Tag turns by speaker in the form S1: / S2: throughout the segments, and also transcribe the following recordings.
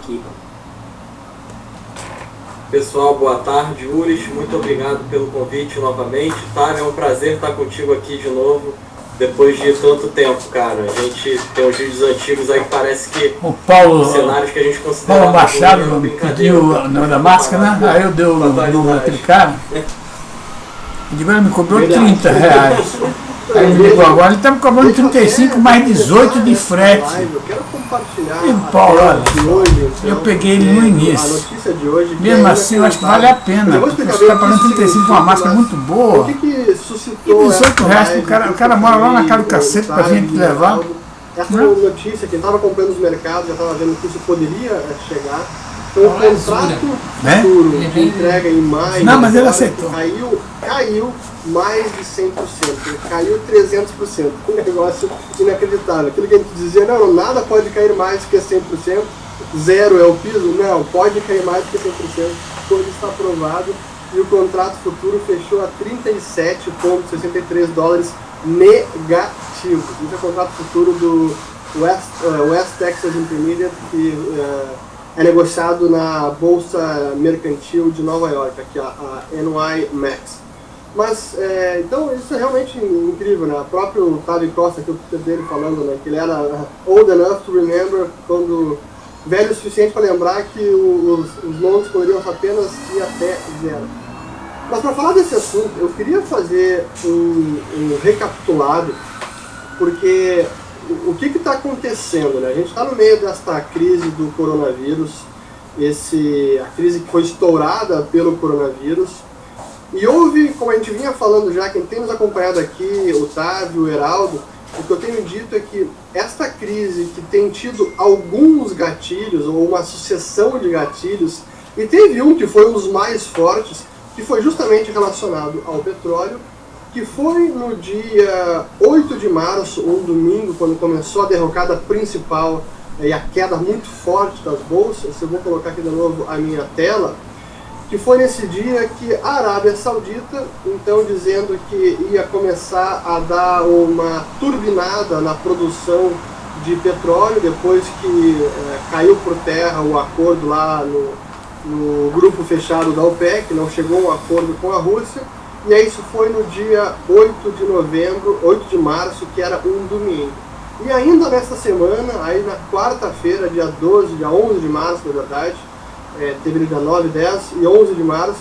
S1: aqui. Pessoal, boa tarde. Uris, muito obrigado pelo convite novamente. Tá? É um prazer estar contigo aqui de novo, depois de tanto tempo, cara. A gente tem uns vídeos antigos aí que parece que
S2: o Paulo,
S1: cenários que a gente considera...
S2: Paulo Machado pediu o nome da máscara, né? Aí eu dei o nome daquele cara. E agora me cobrou R$30. Aí ele ligou agora, ele está me cobrando 35 mais 18 de frete. E Paulo, olha, eu peguei ele no início. Mesmo assim, eu acho que vale a pena. Porque você está pagando 35 com uma máscara muito boa. E R$18, o cara mora lá na casa do cacete para vir aqui levar.
S3: Essa notícia, quem estava acompanhando os mercados já estava vendo que isso poderia chegar. Então o contrato futuro de entrega em maio,
S2: não, mas ele aceitou.
S3: Caiu mais de 100%, caiu 300%, um negócio inacreditável. Aquilo que a gente dizia, não, nada pode cair mais que 100%, zero é o piso, não, pode cair mais que 100%, tudo está aprovado, e o contrato futuro fechou a $37,63 negativos. Isso é o contrato futuro do West Texas Intermediate, que é negociado na Bolsa Mercantil de Nova York, aqui a NYMEX. Mas, então, isso é realmente incrível, né? O próprio Tavi Costa, que eu escutei dele falando, né? Que ele era old enough to remember, quando velho o suficiente para lembrar que os loans poderiam apenas ir até zero. Mas para falar desse assunto, eu queria fazer um recapitulado, porque o que está acontecendo, né? A gente está no meio desta crise do coronavírus, a crise que foi estourada pelo coronavírus, e houve, como a gente vinha falando já, quem tem nos acompanhado aqui, o Otávio, o Heraldo, o que eu tenho dito é que esta crise que tem tido alguns gatilhos, ou uma sucessão de gatilhos, e teve um que foi um dos mais fortes, que foi justamente relacionado ao petróleo, que foi no dia 8 de março, um domingo, quando começou a derrocada principal e a queda muito forte das bolsas. Eu vou colocar aqui de novo a minha tela, que foi nesse dia que a Arábia Saudita, então dizendo que ia começar a dar uma turbinada na produção de petróleo, depois que caiu por terra o acordo lá no grupo fechado da OPEC, não chegou a um acordo com a Rússia, e aí isso foi no dia 8 de março, que era um domingo. E ainda nessa semana, aí na quarta-feira, dia 11 de março, na verdade, teve dia 9, 10 e 11 de março,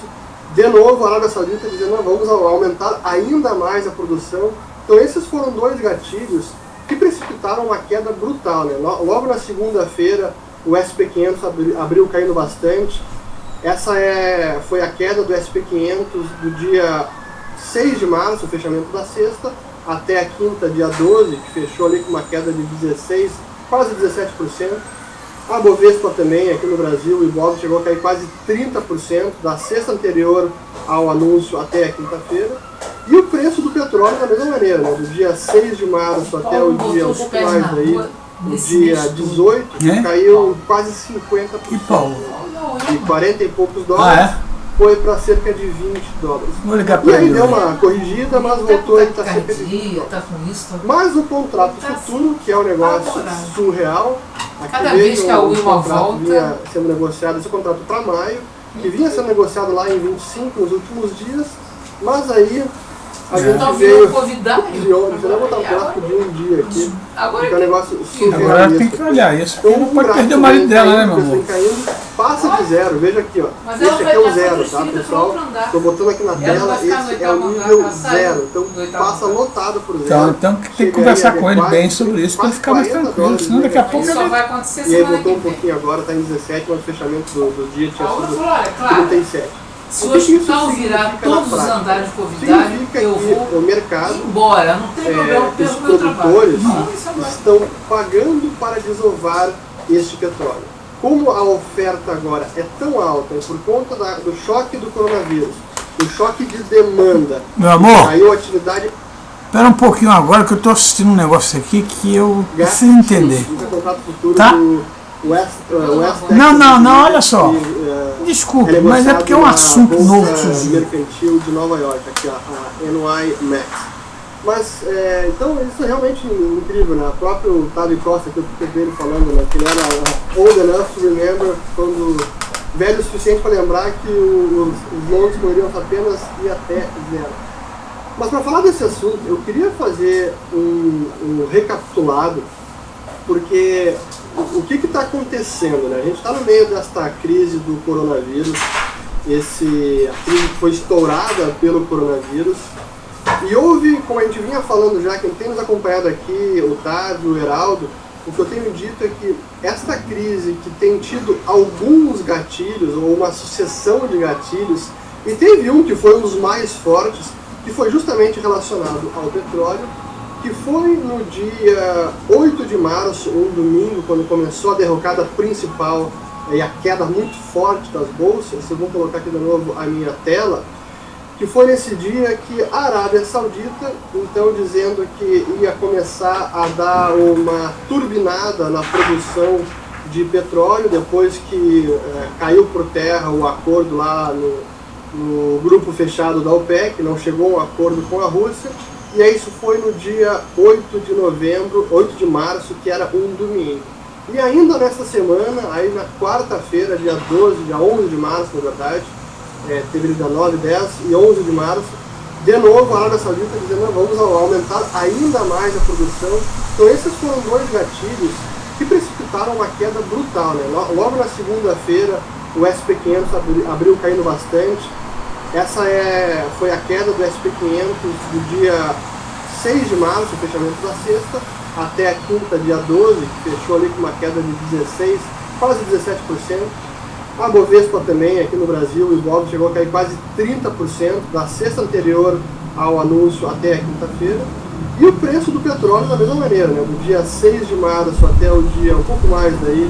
S3: de novo a Arábia Saudita dizendo, não, vamos aumentar ainda mais a produção. Então esses foram dois gatilhos que precipitaram uma queda brutal, né? Logo na segunda-feira, o SP500 abriu caindo bastante. Essa foi a queda do SP500 do dia 6 de março, o fechamento da sexta, até a quinta, dia 12, que fechou ali com uma queda de 16, quase 17%. A Bovespa também, aqui no Brasil, o Ibov chegou a cair quase 30% da sexta anterior ao anúncio até a quinta-feira. E o preço do petróleo da mesma maneira, né? Do dia 6 de março até o dia, um pouco mais aí, o dia 18, caiu quase 50%. E 40 e poucos dólares. Foi para cerca de $20. E aí deu uma corrigida, mas voltou a estar cerca de $20. Mas o contrato futuro, que é um negócio surreal,
S4: cada vez que a Wilma volta,
S3: vinha sendo negociado esse contrato para maio, que vinha sendo negociado lá em 25 nos últimos dias, mas aí a gente veio de ontem. Deixa eu botar um gráfico de um dia aqui, porque é um negócio surreal.
S2: Agora tem que olhar isso, porque não pode perder o marido dela, né, meu amor?
S3: Passa de zero, veja aqui, ó. Esse aqui é o zero, tá, pessoal? Estou botando aqui na tela, esse é o nível zero. Então passa lotado por zero.
S2: Então tem que conversar com ele bem sobre isso para ele ficar mais tranquilo, senão daqui a pouco
S4: só vai acontecer
S3: semana. E aí voltou um pouquinho agora, está em 17, mas o fechamento do dia tinha sido 37.
S4: Se o hospital virar todos os andares de Covid, eu vou
S3: o mercado,
S4: embora, não tem problema,
S3: os produtores estão pagando para desovar este petróleo. Como a oferta agora é tão alta, por conta do choque do coronavírus, o choque de demanda,
S2: meu amor,
S3: caiu a atividade.
S2: Espera um pouquinho agora que eu estou assistindo um negócio aqui que eu preciso entender. Tá? Não, olha só. Desculpe, mas é porque é um assunto novo que surgiu.
S3: Mercantil de Nova York, aqui a NYMEX. Mas, então, isso é realmente incrível, né? O próprio Tavi Costa, que eu escutei dele falando, né? Que ele era old enough to remember, velho o suficiente para lembrar que os loans poderiam apenas ir até zero. Mas para falar desse assunto, eu queria fazer um recapitulado, porque o que está acontecendo, né? A gente está no meio desta crise do coronavírus, a crise que foi estourada pelo coronavírus, e houve, como a gente vinha falando já, quem tem nos acompanhado aqui, o Otávio, o Heraldo, o que eu tenho dito é que esta crise que tem tido alguns gatilhos, ou uma sucessão de gatilhos, e teve um que foi um dos mais fortes, que foi justamente relacionado ao petróleo, que foi no dia 8 de março, um domingo, quando começou a derrocada principal e a queda muito forte das bolsas. Eu vou colocar aqui de novo a minha tela, que foi nesse dia que a Arábia Saudita, então dizendo que ia começar a dar uma turbinada na produção de petróleo, depois que caiu por terra o acordo lá no grupo fechado da OPEC, não chegou a um acordo com a Rússia, e aí isso foi no dia 8 de março, que era um domingo. E ainda nessa semana, aí na quarta-feira, dia 11 de março, na verdade, teve dia 9, 10 e 11 de março, de novo a Arábia Saudita dizendo, vamos aumentar ainda mais a produção. Então esses foram dois gatilhos que precipitaram uma queda brutal, né? Logo na segunda-feira, o SP500 abriu caindo bastante. Essa foi a queda do SP500 do dia 6 de março, o fechamento da sexta, até a quinta, dia 12, que fechou ali com uma queda de 16%, quase 17%. A Bovespa também, aqui no Brasil, o Ibov chegou a cair quase 30% da sexta anterior ao anúncio até a quinta-feira. E o preço do petróleo da mesma maneira, né? Do dia 6 de março até o dia, um pouco mais daí,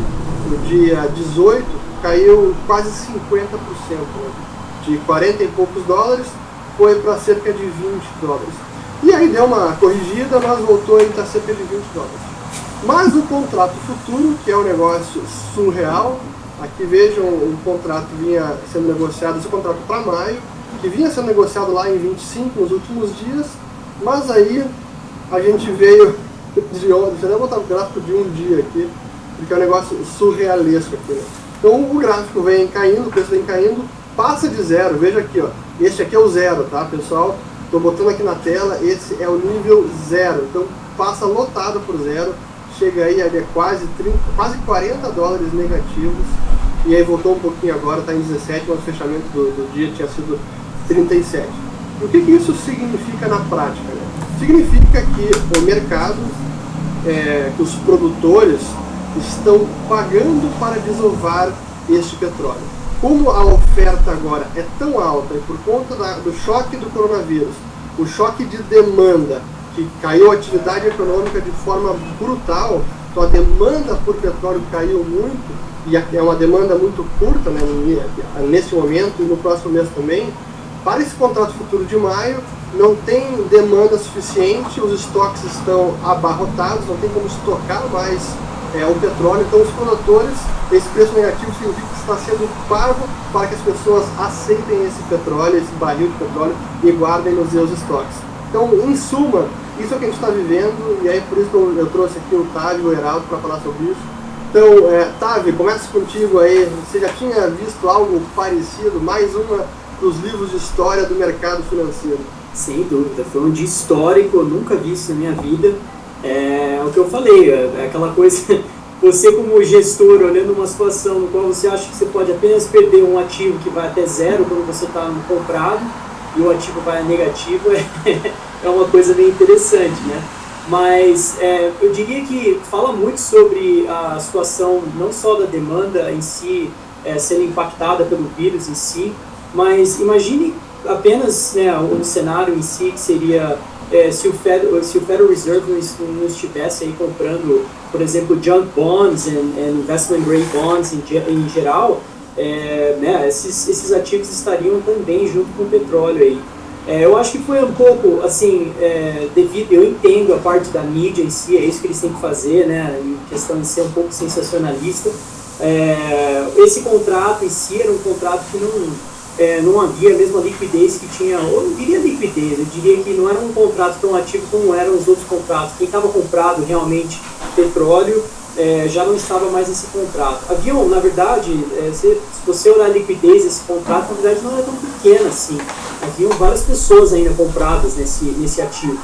S3: no dia 18, caiu quase 50%, né? De 40 e poucos dólares, foi para cerca de 20 dólares. E aí deu uma corrigida, mas voltou a estar cerca de 20 dólares. Mas o contrato futuro, que é um negócio surreal, aqui vejam, o contrato vinha sendo negociado, esse contrato para maio, que vinha sendo negociado lá em 25 nos últimos dias, mas aí a gente veio de ontem, deixa eu botar o gráfico de um dia aqui, porque é um negócio surrealesco aqui, né? Então o gráfico vem caindo, o preço vem caindo, passa de zero, veja aqui, ó, este aqui é o zero, tá pessoal? Estou botando aqui na tela, esse é o nível zero, então passa lotado por zero, chega aí a quase 40 dólares negativos, e aí voltou um pouquinho agora, está em 17, mas o fechamento do dia tinha sido 37. E o que isso significa na prática, né? Significa que o mercado, que os produtores estão pagando para desovar este petróleo. Como a oferta agora é tão alta e por conta do choque do coronavírus, o choque de demanda, que caiu a atividade econômica de forma brutal, então a demanda por petróleo caiu muito, e é uma demanda muito curta, né, nesse momento e no próximo mês também. Para esse contrato futuro de maio, não tem demanda suficiente, os estoques estão abarrotados, não tem como estocar mais o petróleo, então os produtores, esse preço negativo significa que está sendo pago para que as pessoas aceitem esse petróleo, esse barril de petróleo e guardem nos seus estoques. Então, em suma, isso é o que a gente está vivendo, e aí por isso que eu trouxe aqui o Otávio e o Heraldo para falar sobre isso. Então, Otávio, começa contigo aí, você já tinha visto algo parecido, mais uma dos livros de história do mercado financeiro?
S5: Sem dúvida, foi um dia histórico, eu nunca vi isso na minha vida. É o que eu falei, é aquela coisa, você como gestor olhando uma situação no qual você acha que você pode apenas perder um ativo que vai até zero quando você está comprado e o ativo vai a negativo, é uma coisa bem interessante, né? Mas eu diria que fala muito sobre a situação não só da demanda em si, sendo impactada pelo vírus em si, mas imagine apenas, né, um cenário em si que seria se o Federal Reserve não estivesse aí comprando, por exemplo, junk bonds e investment grade bonds em geral, né, esses ativos estariam também junto com o petróleo aí. Eu acho que foi um pouco, assim, devido, eu entendo a parte da mídia em si, é isso que eles têm que fazer, né, em questão de ser um pouco sensacionalista. Esse contrato em si era um contrato que não havia a mesma liquidez que tinha, ou não diria liquidez, eu diria que não era um contrato tão ativo como eram os outros contratos. Quem estava comprado realmente petróleo já não estava mais nesse contrato. Haviam, na verdade, se você olhar a liquidez desse contrato, na verdade não era tão pequena assim. Haviam várias pessoas ainda compradas nesse ativo.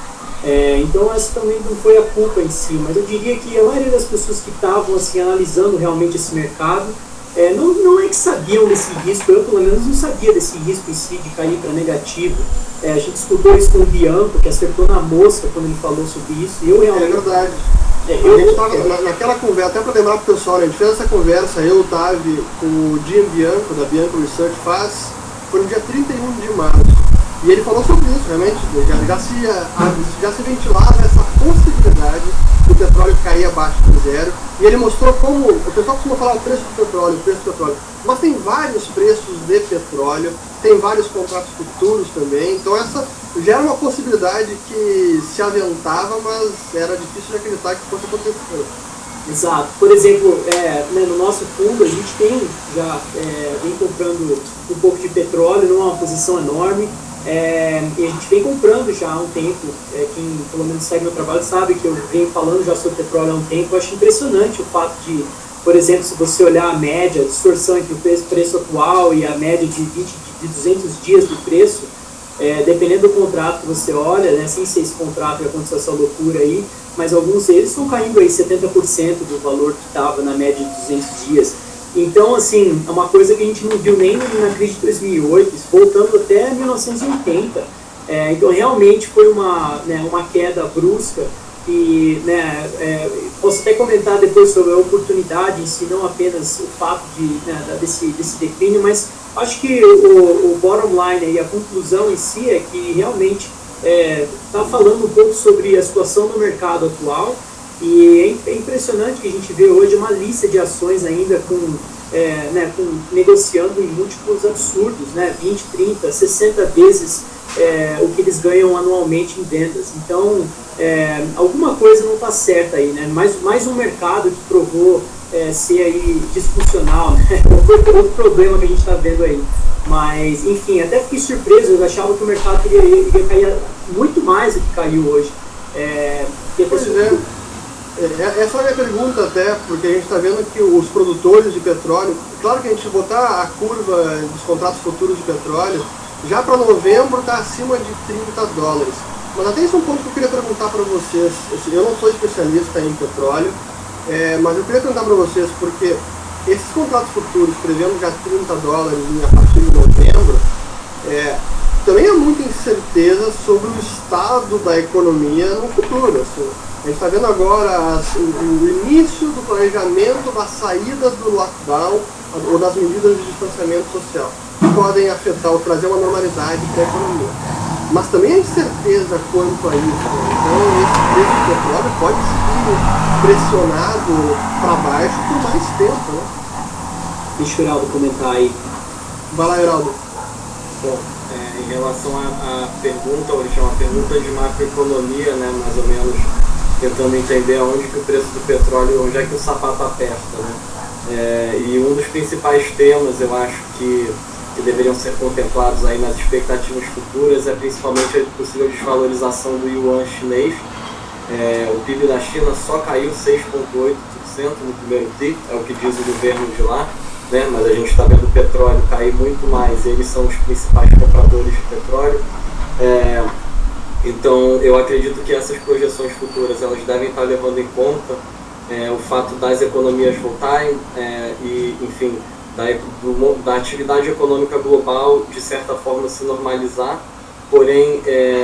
S5: Então essa também não foi a culpa em si, mas eu diria que a maioria das pessoas que estavam assim, analisando realmente esse mercado, não é que sabiam desse risco, eu pelo menos não sabia desse risco em si de cair para negativo. A gente escutou isso com o Bianco, que acertou na mosca quando ele falou sobre isso, e eu realmente...
S3: É verdade. A gente estava naquela conversa, até para lembrar pro pessoal, né, a gente fez essa conversa, eu, o Tavi, com o Jim Bianco, da Bianco Research, foi no dia 31 de março. E ele falou sobre isso, realmente, já se ventilava essa possibilidade do petróleo cair abaixo de zero. E ele mostrou como, o pessoal costuma falar o preço do petróleo, mas tem vários preços de petróleo, tem vários contratos futuros também, então essa já era uma possibilidade que se aventava, mas era difícil de acreditar que fosse acontecer.
S5: Exato. Por exemplo, no nosso fundo a gente vem comprando um pouco de petróleo numa posição enorme, e a gente vem comprando já há um tempo. Quem pelo menos segue meu trabalho sabe que eu venho falando já sobre petróleo há um tempo. Eu acho impressionante o fato de, por exemplo, se você olhar a média, a distorção entre o preço atual e a média de 200 dias do preço, dependendo do contrato que você olha, né, sem ser esse contrato que aconteceu essa loucura aí, mas alguns deles estão caindo aí 70% do valor que estava na média de 200 dias. Então, assim, é uma coisa que a gente não viu nem na crise de 2008, voltando até 1980. Então, realmente foi uma queda brusca e, posso até comentar depois sobre a oportunidade em si, não apenas o fato desse declínio, mas acho que o bottom line aí, a conclusão em si é que realmente está falando um pouco sobre a situação do mercado atual. E é impressionante que a gente vê hoje uma lista de ações ainda negociando em múltiplos absurdos, 20, 30, 60 vezes o que eles ganham anualmente em vendas. Então, alguma coisa não está certa aí, né? Mais um mercado que provou ser aí disfuncional, né? Outro problema que a gente está vendo aí. Mas, enfim, até fiquei surpreso, eu achava que o mercado iria cair muito mais do que caiu hoje.
S3: Essa é a minha pergunta até, porque a gente está vendo que os produtores de petróleo, claro que a gente botar a curva dos contratos futuros de petróleo, já para novembro está acima de $30. Mas até esse é um ponto que eu queria perguntar para vocês. Eu não sou especialista em petróleo, mas eu queria perguntar para vocês, porque esses contratos futuros prevendo já $30 a partir de novembro, também há muita incerteza sobre o estado da economia no futuro. Assim. A gente está vendo agora o início do planejamento da saída do lockdown ou das medidas de distanciamento social, que podem afetar ou trazer uma normalidade para a economia. Mas também há incerteza quanto a isso. Então, esse preço do petróleo pode seguir pressionado para baixo por mais tempo. Né?
S5: Deixa o Heraldo comentar aí.
S3: Vai lá, Heraldo.
S1: Bom, em relação à pergunta, hoje é uma pergunta de macroeconomia, né, mais ou menos tentando entender onde que o preço do petróleo, onde é que o sapato aperta, né? E um dos principais temas, eu acho que deveriam ser contemplados aí nas expectativas futuras é principalmente a possível desvalorização do yuan chinês. O PIB da China só caiu 6,8% no primeiro TRI, é o que diz o governo de lá, né? Mas a gente está vendo o petróleo cair muito mais, eles são os principais compradores de petróleo. Então, eu acredito que essas projeções futuras elas devem estar levando em conta o fato das economias voltarem e, enfim, da atividade econômica global, de certa forma, se normalizar. Porém,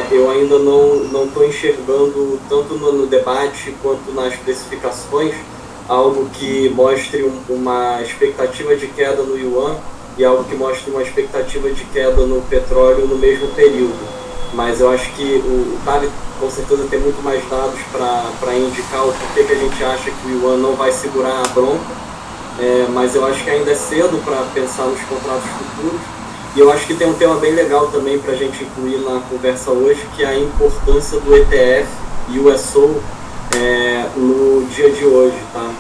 S1: eu ainda não estou enxergando, tanto no debate quanto nas especificações, algo que mostre uma expectativa de queda no yuan e algo que mostre uma expectativa de queda no petróleo no mesmo período. Mas eu acho que o Tavi com certeza tem muito mais dados para indicar o porquê que a gente acha que o yuan não vai segurar a bronca, mas eu acho que ainda é cedo para pensar nos contratos futuros. E eu acho que tem um tema bem legal também para a gente incluir na conversa hoje, que é a importância do ETF USO no dia de hoje, tá?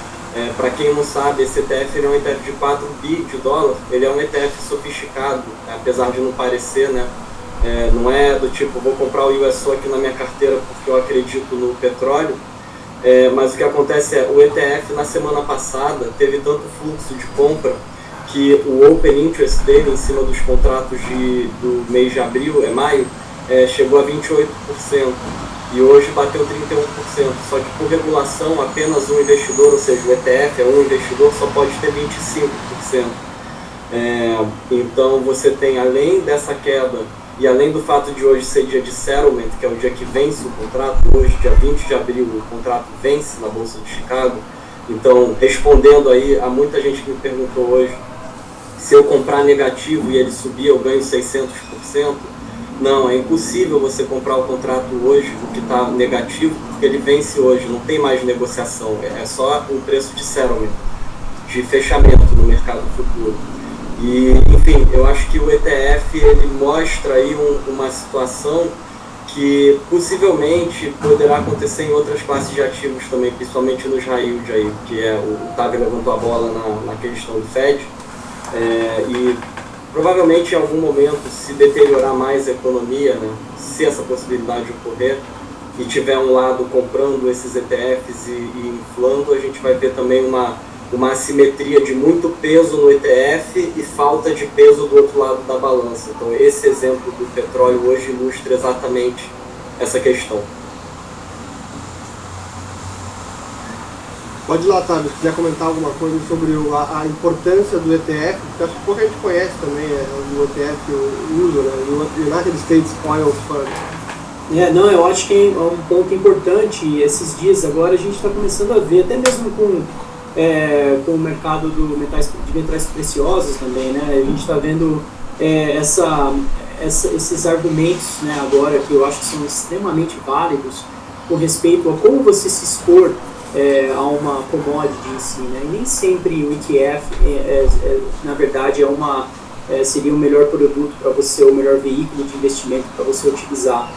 S1: Para quem não sabe, esse ETF ele é um ETF de 4 bi de dólar, ele é um ETF sofisticado, apesar de não parecer, né? Não é do tipo, vou comprar o USO aqui na minha carteira porque eu acredito no petróleo. mas o que acontece é, o ETF na semana passada teve tanto fluxo de compra que o Open Interest dele em cima dos contratos do mês de abril, maio, chegou a 28%, e hoje bateu 31%, só que por regulação apenas um investidor, ou seja, o ETF um investidor, só pode ter 25%. Então você tem, além dessa queda, e além do fato de hoje ser dia de settlement, que é o dia que vence o contrato, hoje, dia 20 de abril, o contrato vence na Bolsa de Chicago. Então, respondendo aí a muita gente que me perguntou hoje, se eu comprar negativo e ele subir, eu ganho 600%. Não, é impossível você comprar o contrato hoje, o que está negativo, porque ele vence hoje, não tem mais negociação, é só o preço de settlement, de fechamento no mercado futuro. E, enfim, eu acho que o ETF ele mostra aí uma situação que possivelmente poderá acontecer em outras classes de ativos também, principalmente nos high yield aí, que o Tavi levantou a bola na questão do Fed, e provavelmente em algum momento, se deteriorar mais a economia, né, se essa possibilidade ocorrer, e tiver um lado comprando esses ETFs e inflando, a gente vai ver também uma assimetria de muito peso no ETF e falta de peso do outro lado da balança. Então esse exemplo do petróleo hoje ilustra exatamente essa questão.
S3: Pode ir lá, Otávio, se quiser comentar alguma coisa sobre a importância do ETF, porque acho que pouca gente conhece também o ETF, o uso, né, o United States Oil Fund.
S5: Não, eu acho que é um ponto importante, e esses dias agora a gente está começando a ver, até mesmo com o mercado de metais preciosos também, né? A gente está vendo esses argumentos, né, agora, que eu acho que são extremamente válidos com respeito a como você se expor a uma commodity em si, né? E nem sempre o ETF, na verdade, seria o melhor produto para você, o melhor veículo de investimento para você utilizar.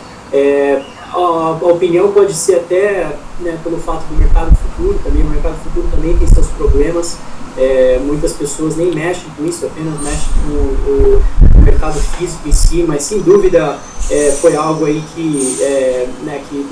S5: A opinião pode ser até, né, pelo fato do mercado futuro também. O mercado futuro também tem seus problemas. Muitas pessoas nem mexem com isso, apenas mexem com o mercado físico em si, mas sem dúvida foi algo aí que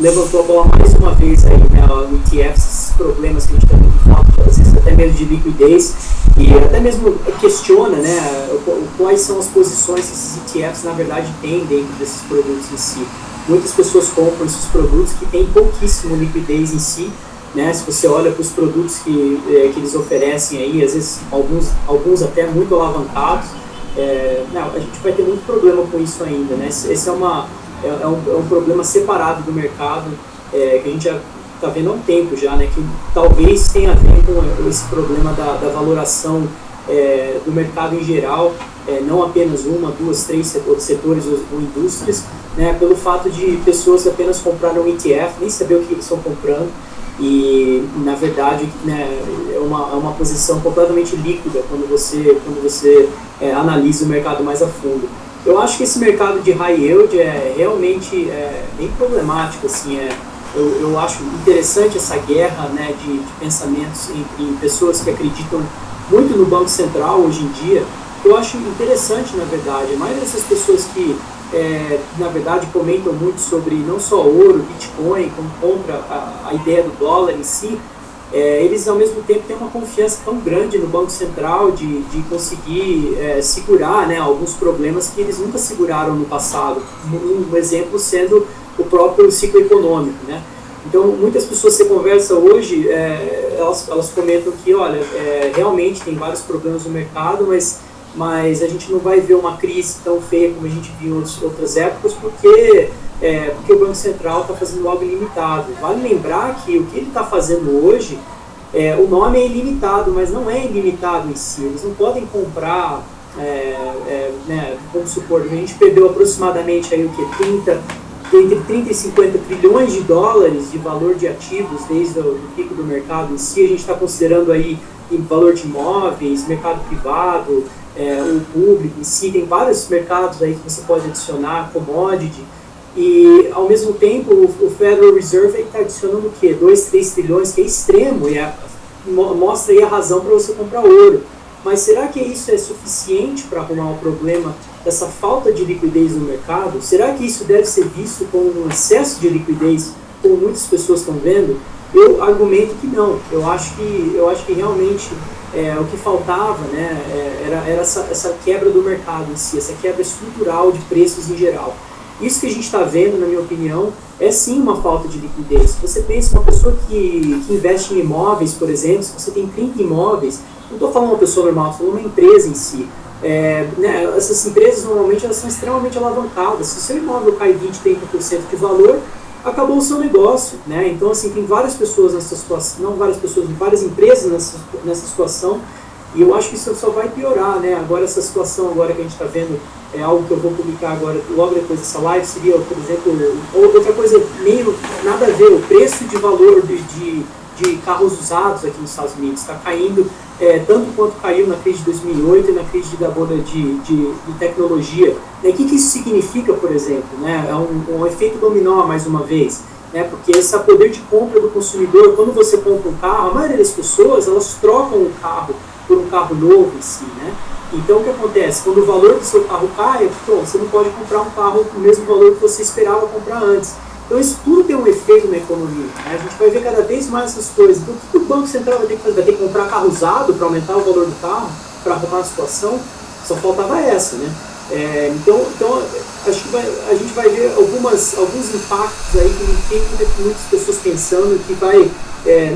S5: levantou a bola mais uma vez aí, né, o ETF, esses problemas que a gente está vendo, às vezes até mesmo de liquidez, e até mesmo questiona, né, quais são as posições que esses ETFs na verdade têm dentro desses produtos em si. Muitas pessoas compram esses produtos que têm pouquíssimo liquidez em si, né? Se você olha para os produtos que eles oferecem aí, às vezes alguns até muito alavancados, a gente vai ter muito problema com isso ainda, né? Esse é um problema separado do mercado, que a gente já está vendo há um tempo já, né? Que talvez tenha a ver com esse problema da valoração do mercado em geral, não apenas uma, duas, três setores ou indústrias, né, pelo fato de pessoas apenas comprarem um ETF, nem saber o que eles estão comprando, e na verdade, né, é uma posição completamente líquida quando você analisa o mercado mais a fundo. Eu acho que esse mercado de high yield é realmente bem problemático, assim, eu acho interessante essa guerra, né, de pensamentos entre pessoas que acreditam muito no Banco Central hoje em dia. Eu acho interessante, na verdade, a maioria dessas pessoas que na verdade comentam muito sobre não só ouro, Bitcoin, como compra a ideia do dólar em si, eles ao mesmo tempo têm uma confiança tão grande no Banco Central de conseguir segurar, né, alguns problemas que eles nunca seguraram no passado, um exemplo sendo o próprio ciclo econômico, né? Então muitas pessoas que você conversa hoje, elas comentam que, olha, realmente tem vários problemas no mercado, mas a gente não vai ver uma crise tão feia como a gente viu em outras épocas, porque o Banco Central está fazendo algo ilimitado. Vale lembrar que o que ele está fazendo hoje, o nome é ilimitado, mas não é ilimitado em si. Eles não podem comprar, né, vamos supor, a gente perdeu aproximadamente aí, entre 30 e 50 trilhões de dólares de valor de ativos desde o pico do mercado em si. A gente está considerando aí em valor de imóveis, mercado privado, o público em si, tem vários mercados aí que você pode adicionar, commodity, e ao mesmo tempo o Federal Reserve está adicionando o quê? 2, 3 trilhões, que é extremo, e mostra aí a razão para você comprar ouro. Mas será que isso é suficiente para arrumar o problema dessa falta de liquidez no mercado? Será que isso deve ser visto como um excesso de liquidez, como muitas pessoas estão vendo? Eu argumento que não. Eu acho que realmente o que faltava, né, era essa quebra do mercado em si, essa quebra estrutural de preços em geral. Isso que a gente está vendo, na minha opinião, é sim uma falta de liquidez. Se você pensa uma pessoa que investe em imóveis, por exemplo, se você tem 30 imóveis, não estou falando uma pessoa normal, estou falando uma empresa em si. Né, essas empresas normalmente elas são extremamente alavancadas. Se o seu imóvel cai 20%, 30% de valor, acabou o seu negócio, né? Então, assim, tem várias pessoas nessa situação, não várias pessoas, várias empresas nessa situação, e eu acho que isso só vai piorar, né? Agora, essa situação agora que a gente está vendo, é algo que eu vou publicar agora, logo depois dessa live, seria, por exemplo, outra coisa meio nada a ver, o preço de valor de carros usados aqui nos Estados Unidos está caindo, tanto quanto caiu na crise de 2008 e na crise da bolha de tecnologia. O que isso significa, por exemplo? Né? É um efeito dominó, mais uma vez, né? Porque esse poder de compra do consumidor, quando você compra um carro, a maioria das pessoas, elas trocam o carro por um carro novo em si, né? Então, o que acontece? Quando o valor do seu carro cai, você não pode comprar um carro com o mesmo valor que você esperava comprar antes. Então, isso tudo tem um efeito na economia, né? A gente vai ver cada vez mais essas coisas. Então, o que o Banco Central vai ter que fazer? Vai ter que comprar carro usado para aumentar o valor do carro, para arrumar a situação? Só faltava essa, né? Então, acho que a gente vai ver alguns impactos aí que tem muitas pessoas pensando que vai,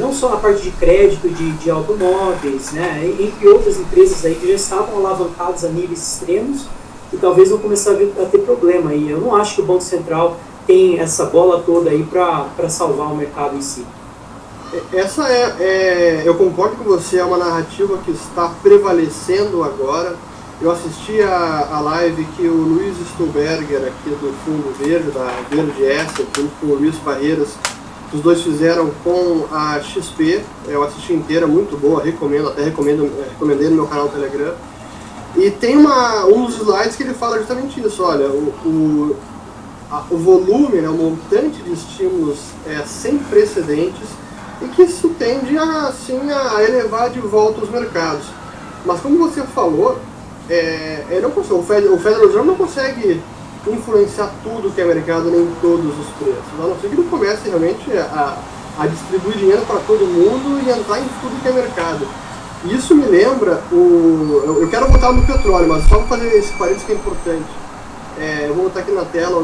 S5: não só na parte de crédito de automóveis, né, entre outras empresas aí que já estavam alavancadas a níveis extremos e talvez vão começar a ter problema aí. Eu não acho que o Banco Central tem essa bola toda aí para salvar o mercado em si.
S3: Essa eu concordo com você, é uma narrativa que está prevalecendo agora. Eu assisti a live que o Luiz Stuhlberger, aqui do Fundo Verde, da Verde Asset, junto com o Luiz Barreiras, os dois fizeram com a XP. Eu assisti inteira, muito boa, recomendei no meu canal do Telegram. E tem um dos slides que ele fala justamente isso, olha, o volume, né, o montante de estímulos é sem precedentes e que isso tende a elevar de volta os mercados. Mas como você falou, o Federal Reserve não consegue influenciar tudo que é mercado, nem todos os preços, a não ser que ele comece realmente a distribuir dinheiro para todo mundo e entrar em tudo que é mercado. Isso me lembra, eu quero voltar no petróleo, mas só para fazer esse parênteses que é importante. Eu vou botar aqui na tela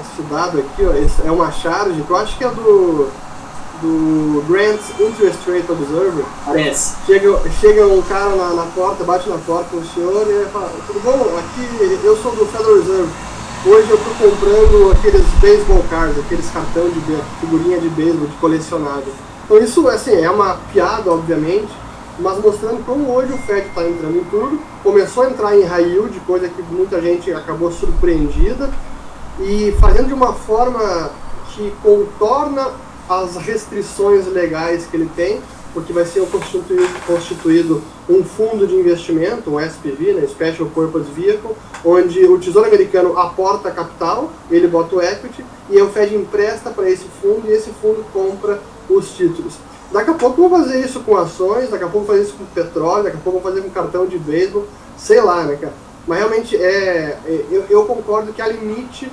S3: esse dado aqui, ó, é uma charge que eu acho que é do Grant Interest Rate Observer.
S5: Parece.
S3: Chega um cara na porta, bate na porta com o senhor e fala, tudo bom? Aqui eu sou do Federal Reserve. Hoje eu estou comprando aqueles baseball cards, aqueles cartão de figurinha de beisebol, de colecionável. Então isso assim, é uma piada, obviamente, mas mostrando como hoje o Fed está entrando em tudo. Começou a entrar em high yield, coisa que muita gente acabou surpreendida, e fazendo de uma forma que contorna as restrições legais que ele tem, porque vai ser constituído um fundo de investimento, um SPV, né, Special Purpose Vehicle, onde o Tesouro Americano aporta capital, ele bota o equity, e o Fed empresta para esse fundo, e esse fundo compra os títulos. Daqui a pouco vão fazer isso com ações, daqui a pouco vão fazer isso com petróleo, daqui a pouco vão fazer com cartão de beisebol, sei lá, né, cara. Mas realmente eu concordo que há limite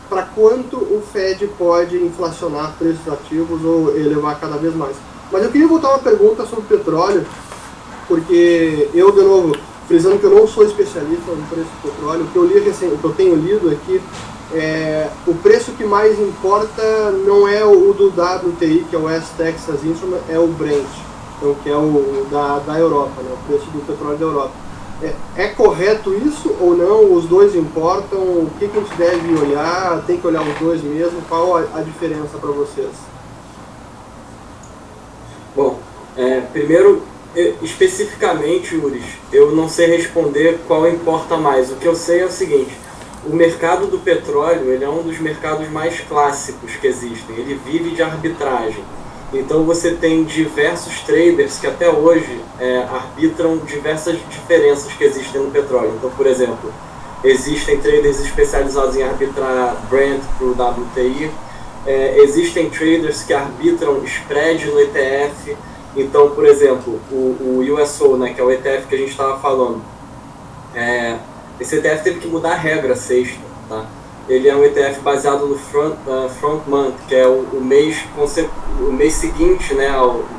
S3: para quanto o Fed pode inflacionar preços ativos ou elevar cada vez mais. Mas eu queria voltar uma pergunta sobre petróleo, porque eu, de novo, frisando que eu não sou especialista no preço do petróleo, o que eu tenho lido aqui, o preço que mais importa não é o do WTI, que é o West Texas Instrument, é o Brent, então, que é o da Europa, né, o preço do petróleo da Europa. É correto isso ou não? Os dois importam? O que a gente deve olhar? Tem que olhar os dois mesmo? Qual a diferença para vocês?
S1: Bom, primeiro, especificamente, Uris, eu não sei responder qual importa mais. O que eu sei é o seguinte: o mercado do petróleo, ele é um dos mercados mais clássicos que existem. Ele vive de arbitragem. Então você tem diversos traders que até hoje arbitram diversas diferenças que existem no petróleo. Então, por exemplo, existem traders especializados em arbitrar Brent para o WTI, existem traders que arbitram spread no ETF. Então, por exemplo, o USO, né, que é o ETF que a gente estava falando, esse ETF teve que mudar a regra sexta, tá? ele é um ETF baseado no front month, que é o mês seguinte, né?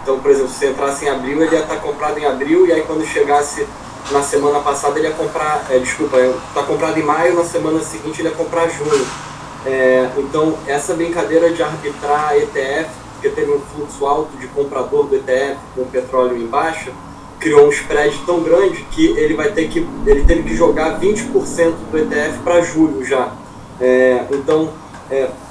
S1: Então, por exemplo, se você entrasse em abril, ele ia estar comprado em abril, e aí quando chegasse na semana passada ele ia comprar, está comprado em maio, na semana seguinte ele ia comprar junho. Então, essa brincadeira de arbitrar ETF, porque teve um fluxo alto de comprador do ETF com o petróleo em baixa, criou um spread tão grande que ele teve que jogar 20% do ETF para julho já. Então,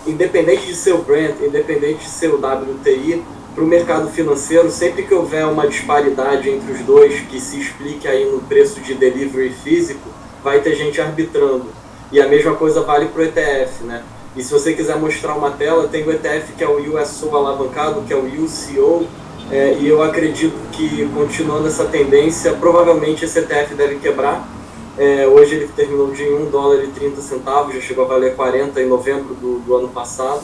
S1: independente de ser o Brent, independente de ser o WTI, para o mercado financeiro, sempre que houver uma disparidade entre os dois que se explique aí no preço de delivery físico, vai ter gente arbitrando. E a mesma coisa vale para o ETF, né? E se você quiser mostrar uma tela, tem o ETF que é o USO alavancado, que é o UCO, e eu acredito que, continuando essa tendência, provavelmente esse ETF deve quebrar. Hoje ele terminou de $1,30, já chegou a valer 40 em novembro do ano passado.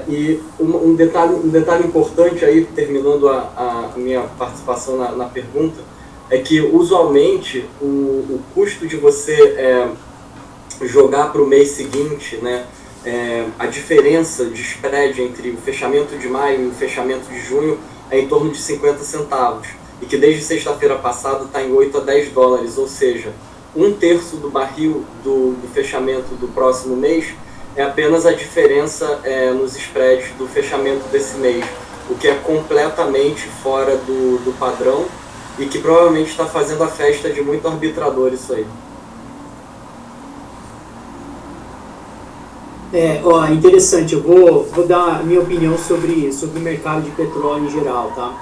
S1: E um detalhe importante aí, terminando a minha participação na pergunta, é que usualmente o custo de você jogar para o mês seguinte, né, a diferença de spread entre o fechamento de maio e o fechamento de junho é em torno de 50 centavos, e que desde sexta-feira passada está em 8 a 10 dólares, ou seja, 1/3 do barril do fechamento do próximo mês é apenas a diferença nos spreads do fechamento desse mês, o que é completamente fora do padrão e que provavelmente está fazendo a festa de muito arbitrador isso aí.
S5: Interessante, eu vou dar a minha opinião sobre o mercado de petróleo em geral, tá?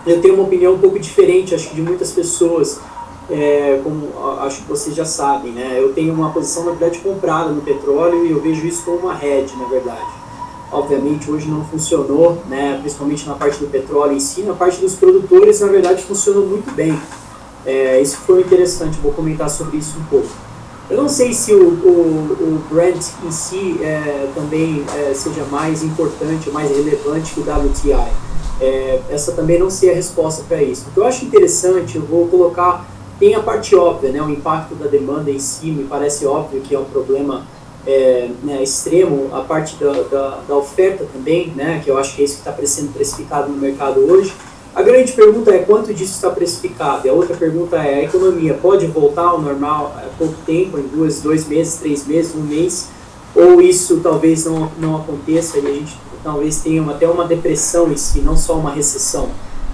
S5: Eu tenho uma opinião um pouco diferente, acho que de muitas pessoas, como acho que vocês já sabem, né? Eu tenho uma posição, na verdade, comprada no petróleo e eu vejo isso como uma hedge, na verdade. Obviamente, hoje não funcionou, né? Principalmente na parte do petróleo em si, na parte dos produtores, na verdade, funcionou muito bem. Isso foi interessante, vou comentar sobre isso um pouco. Eu não sei se o Brent em si também seja mais importante, mais relevante que o WTI. Essa também não sei a resposta para isso. O que eu acho interessante, eu vou colocar, tem a parte óbvia, né, o impacto da demanda em si, me parece óbvio que é um problema extremo, a parte da oferta também, né, que eu acho que é isso que está sendo precificado no mercado hoje. A grande pergunta é quanto disso está precificado, e a outra pergunta é: a economia pode voltar ao normal há pouco tempo, em 2 meses, 3 meses, 1 mês, ou isso talvez não aconteça e a gente talvez tenha até uma depressão em si, não só uma recessão?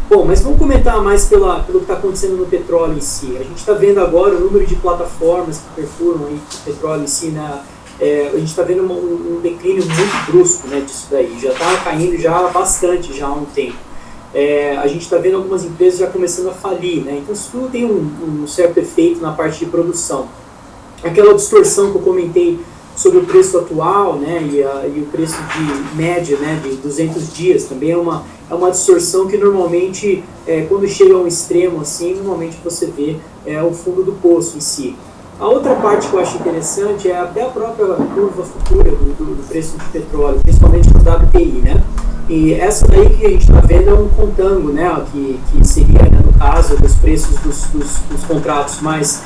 S5: Bom, mas vamos comentar mais pelo que está acontecendo no petróleo em si. A gente está vendo agora o número de plataformas que perfuram aí o petróleo em si, né? A gente está vendo um declínio muito brusco, né, disso daí, já está caindo já bastante já há um tempo. A gente está vendo algumas empresas já começando a falir, né? Então isso tudo tem um certo efeito na parte de produção. Aquela distorção que eu comentei sobre o preço atual, né, e o preço de média, né, de 200 dias, também é uma distorção que normalmente, quando chega a um extremo assim, normalmente você vê o fundo do poço em si. A outra parte que eu acho interessante é até a própria curva futura do preço de petróleo, principalmente no WTI, né? E essa daí que a gente está vendo é um contango, né, que seria, né, no caso, dos preços dos contratos mais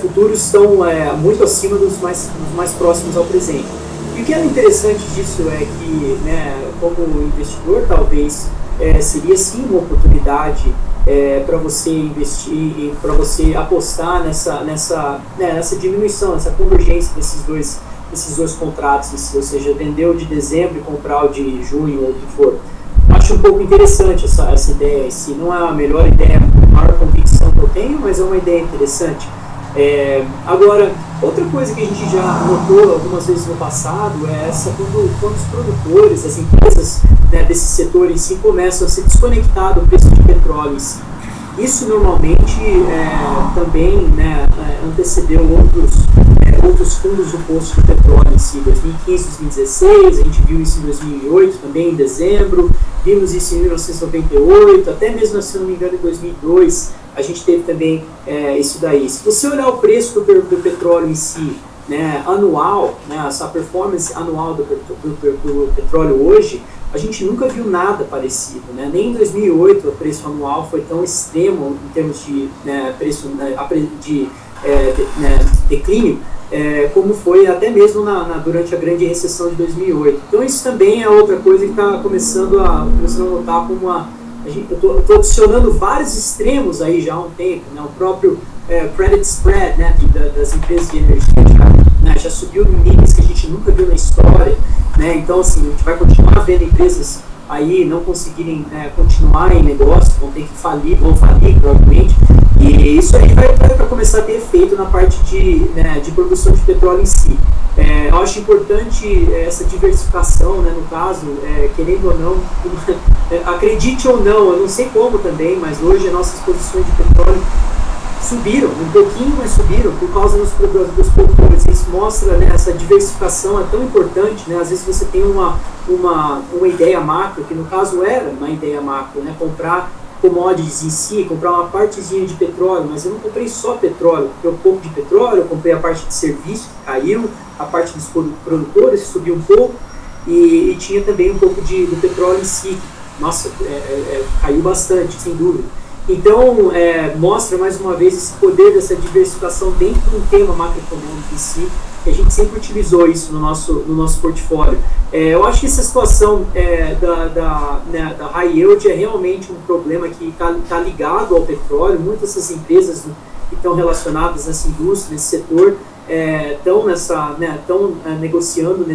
S5: futuros estão muito acima dos mais próximos ao presente. E o que é interessante disso é que, né, como investidor, talvez seria sim uma oportunidade para você investir e para você apostar nessa diminuição, nessa convergência desses dois contratos em si, ou seja, vender o de dezembro e comprar o de junho ou o que for. Acho um pouco interessante essa ideia em si, não é a melhor ideia, a maior convicção que eu tenho, mas é uma ideia interessante. Agora, outra coisa que a gente já notou algumas vezes no passado é essa quando os produtores, as empresas, né, desse setor em si começam a se desconectar do preço de petróleo em si. Isso normalmente também, né, antecedeu outros fundos do poço de petróleo em si, 2015, 2016, a gente viu isso em 2008 também, em dezembro, vimos isso em 1998, até mesmo, se não me engano, em 2002, a gente teve também isso daí. Se você olhar o preço do petróleo em si, né, anual, né, essa performance anual do petróleo hoje, a gente nunca viu nada parecido, né? Nem em 2008 o preço anual foi tão extremo em termos de preço, declínio, como foi até mesmo durante a grande recessão de 2008. Então isso também é outra coisa que está começando a notar como eu estou adicionando vários extremos aí já há um tempo, né? O próprio credit spread, né, das empresas de energia já subiu em níveis que a gente nunca viu na história, né? Então assim, a gente vai continuar vendo empresas aí não conseguirem continuar em negócio, vão ter que vão falir provavelmente, e isso aí vai começar a ter efeito na parte de produção de petróleo em si. Eu acho importante essa diversificação, né, no caso, querendo ou não, acredite ou não, eu não sei como também, mas hoje as nossas posições de petróleo subiram, um pouquinho, mas subiram por causa dos portfólios. Isso mostra, né, essa diversificação é tão importante, né? Às vezes você tem uma ideia macro, que no caso era uma ideia macro, né? Comprar commodities em si, comprar uma partezinha de petróleo, mas eu não comprei só petróleo, eu comprei um pouco de petróleo, eu comprei a parte de serviço, que caiu, a parte dos produtores, que subiu um pouco, e tinha também um pouco do petróleo em si. Nossa, caiu bastante, sem dúvida. Então, mostra mais uma vez esse poder dessa diversificação dentro de um tema macroeconômico em si, que a gente sempre utilizou isso no nosso portfólio. Eu acho que essa situação da high yield é realmente um problema que está ligado ao petróleo. Muitas dessas empresas que estão relacionadas nessa indústria, nesse setor, estão negociando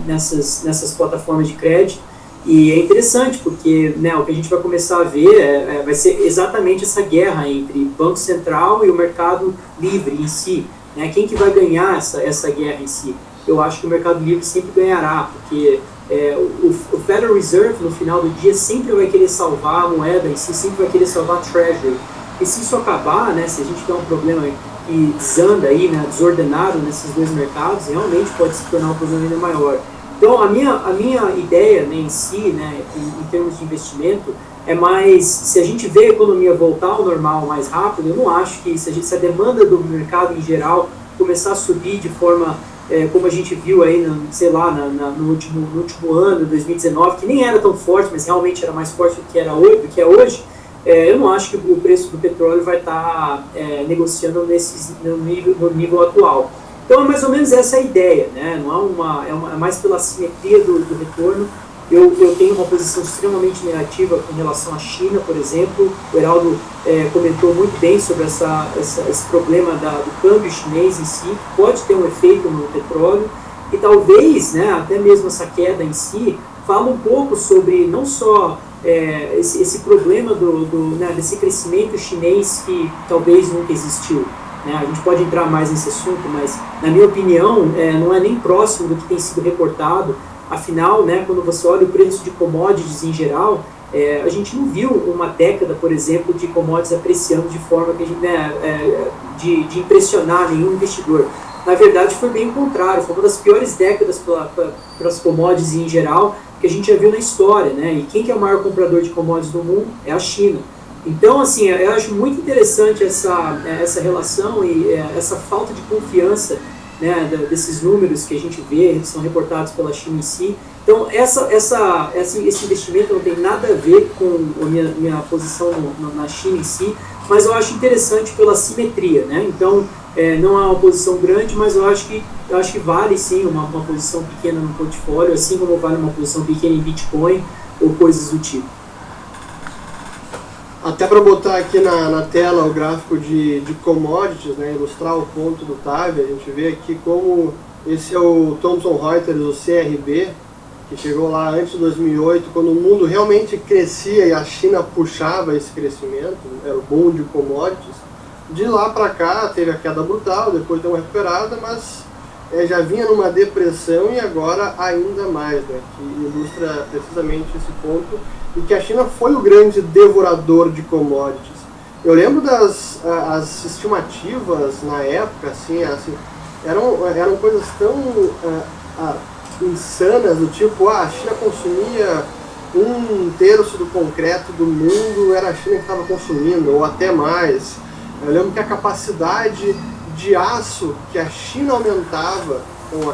S5: nessas plataformas de crédito. E é interessante porque, né, o que a gente vai começar a ver vai ser exatamente essa guerra entre o Banco Central e o mercado livre em si. Né? Quem que vai ganhar essa guerra em si? Eu acho que o mercado livre sempre ganhará, porque o Federal Reserve, no final do dia, sempre vai querer salvar a moeda em si, sempre vai querer salvar a Treasury. E se isso acabar, né, se a gente tiver um problema que desanda aí, né, desordenado nesses dois mercados, realmente pode se tornar um problema ainda maior. Então, a minha ideia, né, em si, né, em termos de investimento, é mais, se a gente vê a economia voltar ao normal mais rápido, eu não acho que se a demanda do mercado em geral começar a subir de forma, como a gente viu aí, no último ano, 2019, que nem era tão forte, mas realmente era mais forte do que é hoje, eu não acho que o preço do petróleo vai estar negociando no nível atual. Então, é mais ou menos essa a ideia, né? Não é mais pela simetria do retorno. Eu tenho uma posição extremamente negativa com relação à China, por exemplo. O Heraldo comentou muito bem sobre esse problema do câmbio chinês em si, que pode ter um efeito no petróleo, e talvez, né, até mesmo essa queda em si, fala um pouco sobre não só esse problema desse crescimento chinês que talvez nunca existiu. A gente pode entrar mais nesse assunto, mas, na minha opinião, não é nem próximo do que tem sido reportado. Afinal, né, quando você olha o preço de commodities em geral, a gente não viu uma década, por exemplo, de commodities apreciando de forma que de impressionar nenhum investidor. Na verdade, foi bem o contrário. Foi uma das piores décadas para as commodities em geral que a gente já viu na história. Né? E quem que é o maior comprador de commodities do mundo? É a China. Então, assim, eu acho muito interessante essa relação e essa falta de confiança, né, desses números que a gente vê, que são reportados pela China em si. Então, esse investimento não tem nada a ver com a minha posição na China em si, mas eu acho interessante pela simetria, né? Então, não é uma posição grande, mas eu acho que vale sim uma posição pequena no portfólio, assim como vale uma posição pequena em Bitcoin ou coisas do tipo.
S3: Até para botar aqui na tela o gráfico de commodities, né, ilustrar o ponto do TAV, a gente vê aqui como esse é o Thomson Reuters, o CRB, que chegou lá antes de 2008, quando o mundo realmente crescia e a China puxava esse crescimento, era o boom de commodities. De lá para cá teve a queda brutal, depois deu uma recuperada, mas já vinha numa depressão e agora ainda mais, né, que ilustra precisamente esse ponto, e que a China foi o grande devorador de commodities. Eu lembro as estimativas na época, assim eram coisas tão insanas, do tipo, a China consumia 1/3 do concreto do mundo, era a China que estava consumindo, ou até mais. Eu lembro que a capacidade de aço que a China aumentava, então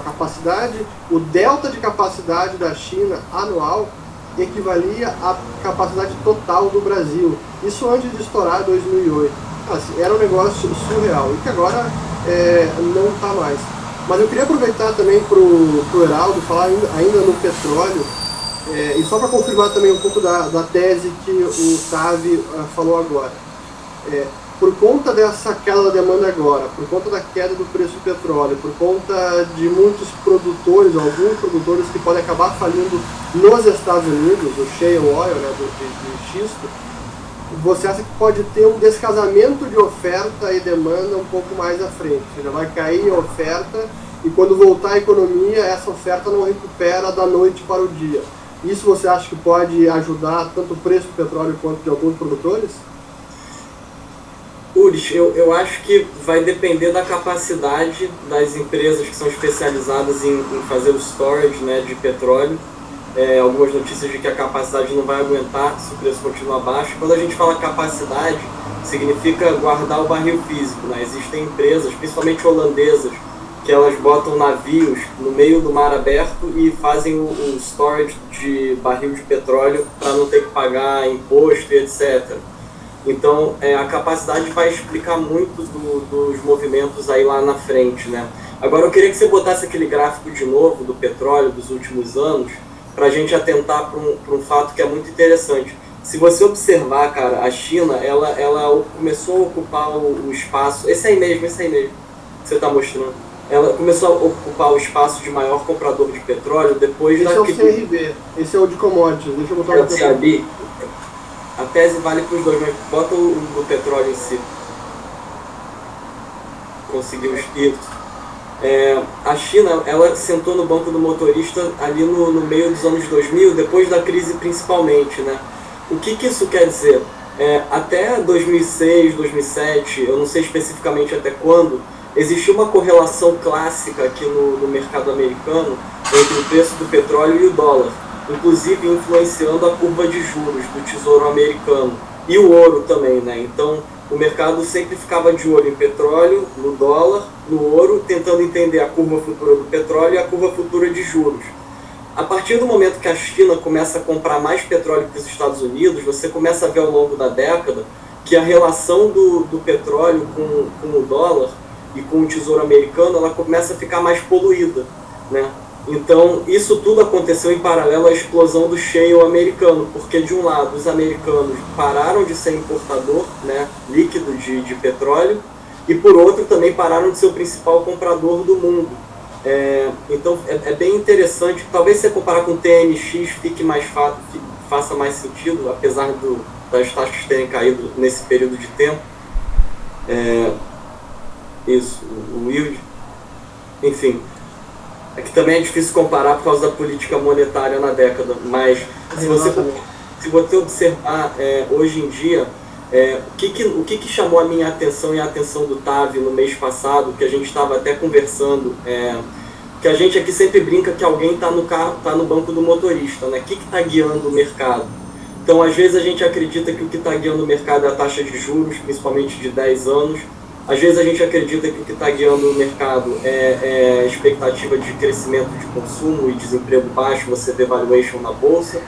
S3: o delta de capacidade da China anual equivalia à capacidade total do Brasil. Isso antes de estourar 2008. Assim, era um negócio surreal e que agora não está mais. Mas eu queria aproveitar também para o Heraldo falar ainda no petróleo, e só para confirmar também um pouco da tese que o Tavi falou agora. Por conta dessa queda da demanda agora, por conta da queda do preço do petróleo, por conta de muitos produtores, alguns produtores que podem acabar falindo nos Estados Unidos, o shale oil, né, de xisto, você acha que pode ter um descasamento de oferta e demanda um pouco mais à frente? Ou seja, vai cair a oferta e quando voltar a economia, essa oferta não recupera da noite para o dia. Isso você acha que pode ajudar tanto o preço do petróleo quanto de alguns produtores?
S1: Uris, eu acho que vai depender da capacidade das empresas que são especializadas em fazer o storage, né, de petróleo. Algumas notícias de que a capacidade não vai aguentar se o preço continuar baixo. Quando a gente fala capacidade, significa guardar o barril físico, né? Existem empresas, principalmente holandesas, que elas botam navios no meio do mar aberto e fazem o storage de barril de petróleo para não ter que pagar imposto e etc. Então, a capacidade vai explicar muito dos movimentos aí lá na frente, né? Agora, eu queria que você botasse aquele gráfico de novo do petróleo dos últimos anos, para a gente atentar para um fato que é muito interessante. Se você observar, cara, a China, ela começou a ocupar o espaço, esse aí mesmo que você está mostrando, ela começou a ocupar o espaço de maior comprador de petróleo depois
S3: esse é o CRB, esse é o de commodities, deixa eu botar o
S1: CRB. A tese vale para os dois, mas bota o do petróleo em si. Conseguiu os pitos. A China, ela sentou no banco do motorista ali no meio dos anos 2000, depois da crise principalmente, né? O que isso quer dizer? Até 2006, 2007, eu não sei especificamente até quando, existia uma correlação clássica aqui no mercado americano entre o preço do petróleo e o dólar, inclusive influenciando a curva de juros do Tesouro Americano e o ouro também, né? Então, o mercado sempre ficava de olho em petróleo, no dólar, no ouro, tentando entender a curva futura do petróleo e a curva futura de juros. A partir do momento que a China começa a comprar mais petróleo que os Estados Unidos, você começa a ver ao longo da década que a relação do petróleo com o dólar e com o Tesouro Americano, ela começa a ficar mais poluída, né? Então, isso tudo aconteceu em paralelo à explosão do shale americano, porque de um lado os americanos pararam de ser importador, né, líquido de petróleo, e por outro também pararam de ser o principal comprador do mundo. Então é bem interessante, talvez se você comparar com o TNX faça mais sentido, apesar das taxas terem caído nesse período de tempo. O yield, enfim. É que também é difícil comparar por causa da política monetária na década, mas se você observar hoje em dia, o que chamou a minha atenção e a atenção do Tavi no mês passado, que a gente estava até conversando, que a gente aqui sempre brinca que alguém está no carro, está no banco do motorista, né? O que está guiando o mercado? Então, às vezes a gente acredita que o que está guiando o mercado é a taxa de juros, principalmente de 10 anos, às vezes a gente acredita que o que está guiando o mercado é a expectativa de crescimento de consumo e desemprego baixo, você vê valuation na bolsa.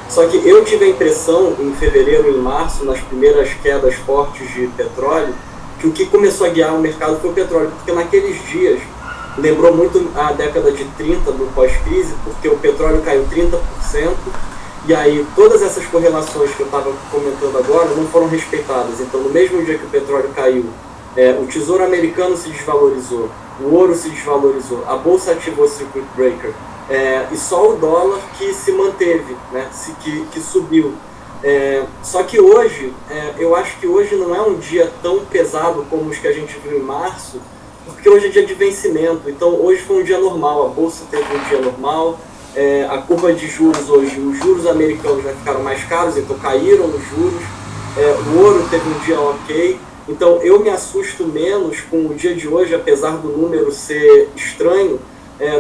S1: Só que eu tive a impressão, em fevereiro e em março, nas primeiras quedas fortes de petróleo, que o que começou a guiar o mercado foi o petróleo, porque naqueles dias lembrou muito a década de 30 do pós-crise, porque o petróleo caiu 30%, e aí todas essas correlações que eu estava comentando agora não foram respeitadas. Então, no mesmo dia que o petróleo caiu, o Tesouro Americano se desvalorizou, o ouro se desvalorizou, a bolsa ativou o circuit breaker, e só o dólar que se manteve, né, que subiu. Só que hoje, eu acho que hoje não é um dia tão pesado como os que a gente viu em março, porque hoje é dia de vencimento, então hoje foi um dia normal, a bolsa teve um dia normal, a curva de juros hoje, os juros americanos já ficaram mais caros, então caíram os juros, o ouro teve um dia ok. Então, eu me assusto menos com o dia de hoje, apesar do número ser estranho,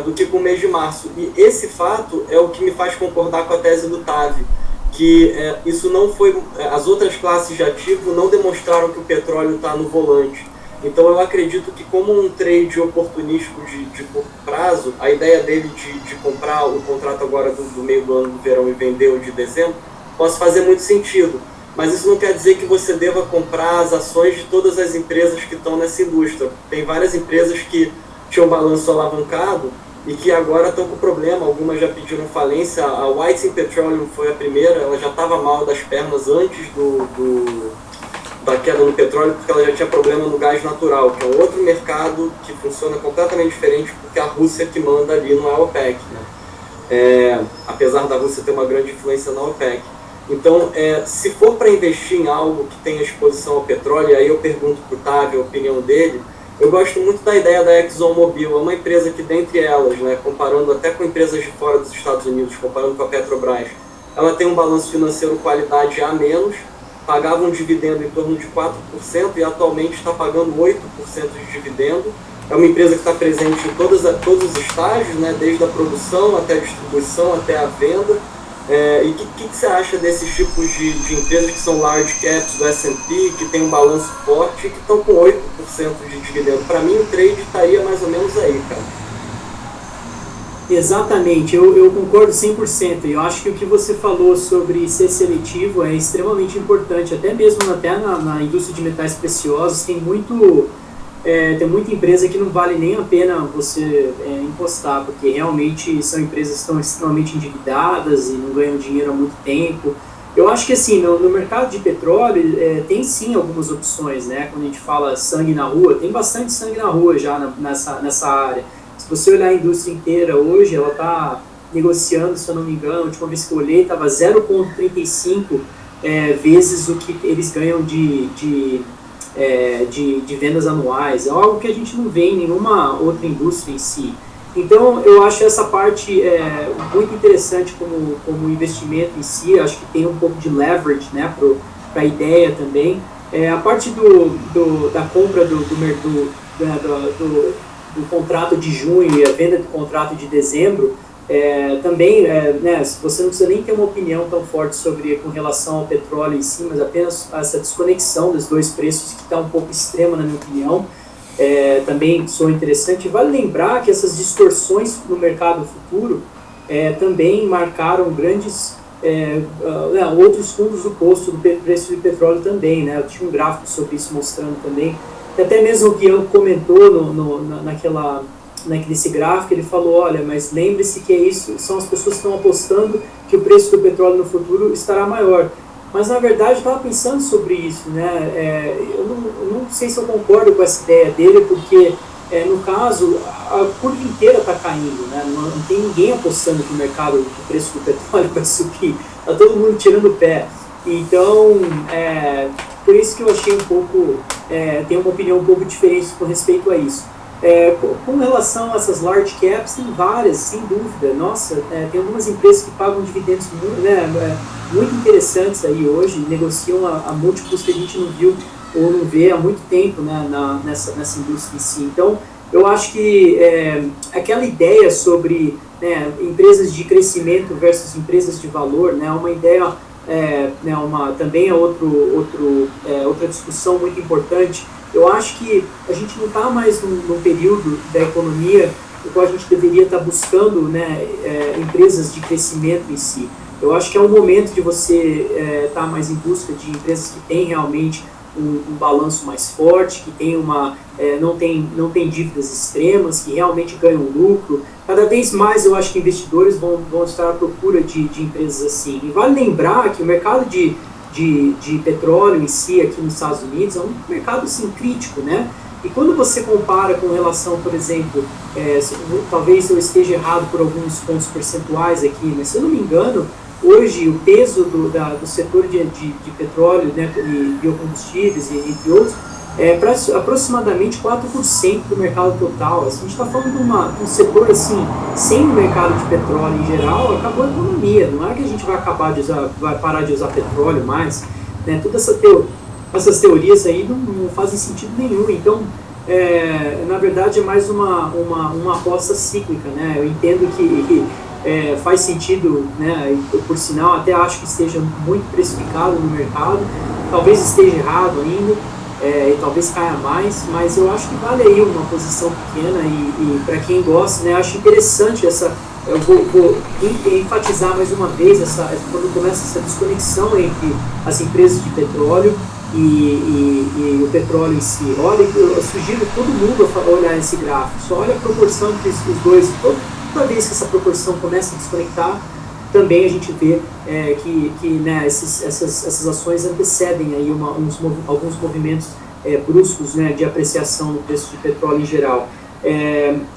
S1: do que com o mês de março. E esse fato é o que me faz concordar com a tese do Tavi, que isso não foi... As outras classes de ativo não demonstraram que o petróleo está no volante. Então, eu acredito que como um trade oportunístico de curto prazo, a ideia dele de comprar o contrato agora do meio do ano do verão e vender o de dezembro, possa fazer muito sentido. mas isso não quer dizer que você deva comprar as ações de todas as empresas que estão nessa indústria. Tem várias empresas que tinham balanço alavancado e que agora estão com problema, algumas já pediram falência. A Whiting Petroleum foi a primeira, ela já estava mal das pernas antes da queda no petróleo, porque ela já tinha problema no gás natural, que é um outro mercado que funciona completamente diferente, porque a Rússia que manda ali não é a OPEC, né? Apesar da Rússia ter uma grande influência na OPEC. Então, se for para investir em algo que tenha exposição ao petróleo, aí eu pergunto para o Távio a opinião dele. Eu gosto muito da ideia da ExxonMobil, é uma empresa que, dentre elas, né, comparando até com empresas de fora dos Estados Unidos, comparando com a Petrobras, ela tem um balanço financeiro qualidade A-, pagava um dividendo em torno de 4% e atualmente está pagando 8% de dividendo. É uma empresa que está presente em todos os estágios, né, desde a produção até a distribuição, até a venda. E o que você acha desses tipos de empresas que são large caps do S&P, que tem um balanço forte e que estão com 8% de dividendo? Para mim, o trade estaria mais ou menos aí, cara.
S5: Exatamente, eu concordo 100%. Eu acho que o que você falou sobre ser seletivo é extremamente importante, até mesmo na indústria de metais preciosos. Tem muita empresa que não vale nem a pena você encostar, porque realmente são empresas que estão extremamente endividadas e não ganham dinheiro há muito tempo. Eu acho que assim, no mercado de petróleo tem sim algumas opções, né? Quando a gente fala sangue na rua, tem bastante sangue na rua já nessa área. Se você olhar a indústria inteira hoje, ela está negociando, se eu não me engano, a última vez que eu olhei, estava 0,35 vezes o que eles ganham de vendas anuais. É algo que a gente não vê em nenhuma outra indústria em si. Então, eu acho essa parte muito interessante como investimento em si. Eu acho que tem um pouco de leverage, né, para a ideia também. A parte da compra do contrato de junho e a venda do contrato de dezembro, também, né, você não precisa nem ter uma opinião tão forte com relação ao petróleo em si, mas apenas essa desconexão dos dois preços, que está um pouco extrema na minha opinião, também sou interessante. Vale lembrar que essas distorções no mercado futuro também marcaram grandes outros fundos do posto do preço do petróleo também, né? Eu tinha um gráfico sobre isso mostrando também. Até mesmo o Guilherme comentou nesse gráfico, ele falou, olha, mas lembre-se que são as pessoas que estão apostando que o preço do petróleo no futuro estará maior. Mas, na verdade, eu estava pensando sobre isso, né? Eu não sei se eu concordo com essa ideia dele, porque, no caso, a curva inteira está caindo, né? Não tem ninguém apostando que o preço do petróleo vai subir. Está todo mundo tirando o pé. Então, por isso que eu achei tenho uma opinião um pouco diferente com respeito a isso. Com relação a essas large caps, tem várias, sem dúvida. Nossa, tem algumas empresas que pagam dividendos muito interessantes aí hoje, negociam a múltiplos que a gente não viu ou não vê há muito tempo, né, nessa indústria em si. Então, eu acho que aquela ideia sobre, né, empresas de crescimento versus empresas de valor, né, uma ideia, também é outra discussão muito importante. Eu acho que a gente não está mais num período da economia no qual a gente deveria estar buscando, né, empresas de crescimento em si. Eu acho que é um momento de você estar mais em busca de empresas que têm realmente um balanço mais forte, que tem não tem dívidas extremas, que realmente ganham lucro. Cada vez mais eu acho que investidores vão estar à procura de empresas assim. E vale lembrar que o mercado de petróleo em si aqui nos Estados Unidos é um mercado assim, crítico, né? E quando você compara com relação, por exemplo, talvez eu esteja errado por alguns pontos percentuais aqui, mas se eu não me engano, hoje o peso do setor de petróleo, né, e biocombustíveis, entre outros, aproximadamente 4% do mercado total. A gente está falando de um setor assim, sem o mercado de petróleo em geral, acabou a economia. Não é que a gente vai parar de usar petróleo mais, né? Todas essas teorias aí não fazem sentido nenhum. Então, na verdade, é mais uma aposta cíclica, né? Eu entendo que faz sentido, né? Por sinal, até acho que esteja muito precificado no mercado, talvez esteja errado ainda. E talvez caia mais, mas eu acho que vale aí uma posição pequena e para quem gosta, né, eu acho interessante essa eu vou enfatizar mais uma vez quando começa essa desconexão entre as empresas de petróleo e o petróleo em si. Olha, eu sugiro todo mundo a olhar esse gráfico, só olha a proporção que os dois, toda vez que essa proporção começa a desconectar, também a gente vê que né, essas ações antecedem aí alguns movimentos bruscos, né, de apreciação do preço de petróleo em geral.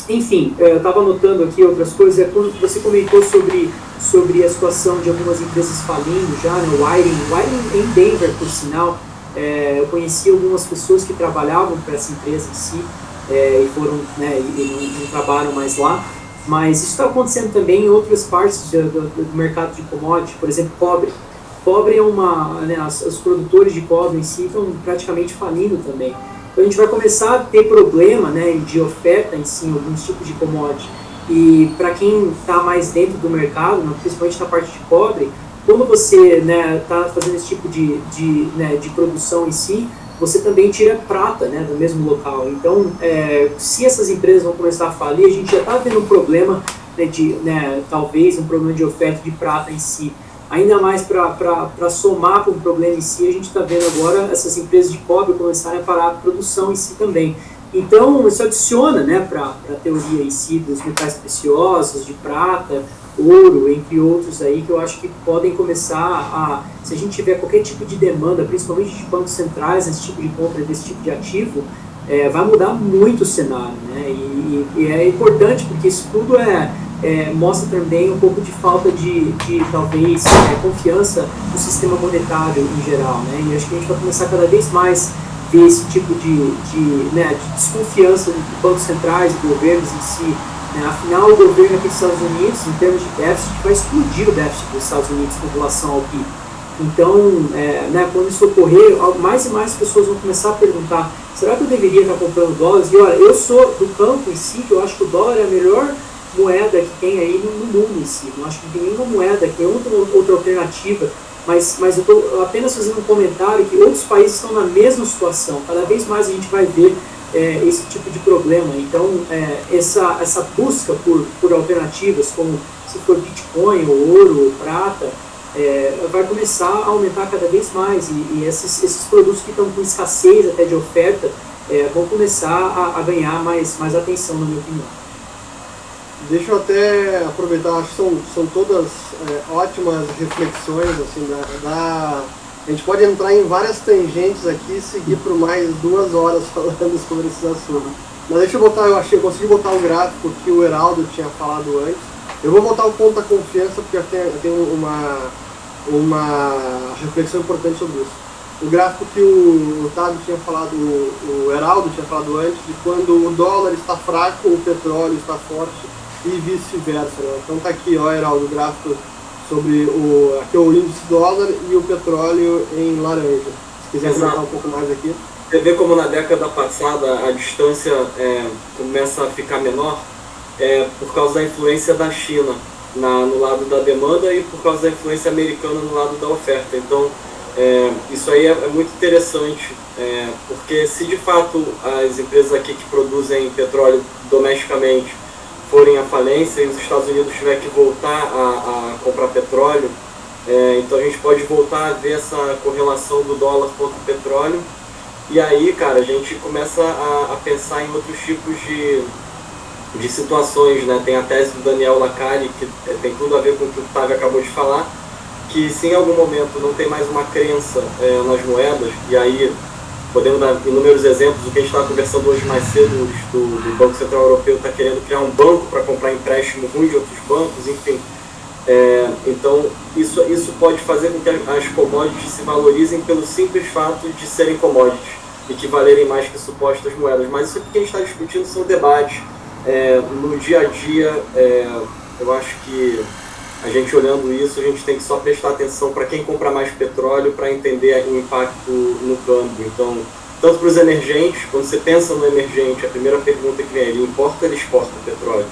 S5: Enfim, eu estava anotando aqui outras coisas. Quando você comentou sobre a situação de algumas empresas falindo já, né, o Whiting em Denver, por sinal, eu conheci algumas pessoas que trabalhavam para essa empresa em si, e foram, né, e não trabalham mais lá, mas isso está acontecendo também em outras partes do mercado de commodity, por exemplo, cobre. Cobre é né, os produtores de cobre em si estão praticamente falindo também. Então a gente vai começar a ter problema, né, de oferta em si, em alguns tipos de commodity. E para quem está mais dentro do mercado, né, principalmente na parte de cobre, quando você está, né, fazendo esse tipo de produção em si, você também tira prata, né, do mesmo local. Então, se essas empresas vão começar a falir, a gente já está tendo um problema, né, talvez um problema de oferta de prata em si. Ainda mais para somar com o problema em si, a gente está vendo agora essas empresas de cobre começarem a parar a produção em si também. Então, isso adiciona, né, para a teoria em si dos metais preciosos, de prata, ouro, entre outros aí, que eu acho que podem começar se a gente tiver qualquer tipo de demanda, principalmente de bancos centrais, esse tipo de compra desse tipo de ativo, vai mudar muito o cenário, né, e é importante porque isso tudo mostra também um pouco de falta de talvez, confiança no sistema monetário em geral, né, e acho que a gente vai começar cada vez mais ver esse tipo de desconfiança de bancos centrais e governos em si. Afinal, o governo aqui dos Estados Unidos, em termos de déficit, vai explodir o déficit dos Estados Unidos com relação ao PIB. Então, quando isso ocorrer, mais e mais pessoas vão começar a perguntar: será que eu deveria estar comprando dólares? E olha, eu sou do campo em si, que eu acho que o dólar é a melhor moeda que tem aí no mundo em si. Não acho que tem nenhuma moeda, que é outra alternativa. Mas eu estou apenas fazendo um comentário que outros países estão na mesma situação. Cada vez mais a gente vai ver esse tipo de problema. Então, essa busca por alternativas, como se for Bitcoin, ou ouro, ou prata, vai começar a aumentar cada vez mais. E esses produtos que estão com escassez até de oferta vão começar a ganhar mais atenção, na minha opinião.
S3: Deixa eu até aproveitar, acho que são todas ótimas reflexões, assim, a gente pode entrar em várias tangentes aqui e seguir por mais 2 horas falando sobre esses assuntos. Mas deixa eu botar, eu consegui botar o gráfico que o Heraldo tinha falado antes. Eu vou botar o ponto da confiança porque eu tenho uma reflexão importante sobre isso. O gráfico que o Otávio tinha falado, o Heraldo tinha falado antes, de quando o dólar está fraco, o petróleo está forte, e vice-versa, né? Então tá aqui, ó, Heraldo, o gráfico sobre aqui é o índice dólar e o petróleo em laranja. Se quiser comentar um pouco mais aqui.
S1: Você vê como na década passada a distância começa a ficar menor por causa da influência da China no lado da demanda e por causa da influência americana no lado da oferta. Então, isso aí é muito interessante, porque se de fato as empresas aqui que produzem petróleo domesticamente forem à falência e os Estados Unidos tiver que voltar a comprar petróleo, então a gente pode voltar a ver essa correlação do dólar contra o petróleo, e aí, cara, a gente começa a pensar em outros tipos de situações, né? Tem a tese do Daniel Lacalle, que tem tudo a ver com o que o Otávio acabou de falar, que se em algum momento não tem mais uma crença nas moedas, e aí podemos dar inúmeros exemplos. O que a gente estava conversando hoje mais cedo, do Banco Central Europeu está querendo criar um banco para comprar empréstimo ruim de outros bancos, enfim. Então, isso pode fazer com que as commodities se valorizem pelo simples fato de serem commodities e que valerem mais que supostas moedas. Mas isso que a gente está discutindo são debates. No dia a dia, eu acho que a gente olhando isso, a gente tem que só prestar atenção para quem compra mais petróleo para entender o impacto no câmbio. Então, tanto para os emergentes, quando você pensa no emergente, a primeira pergunta que vem, ele importa ou ele exporta o petróleo?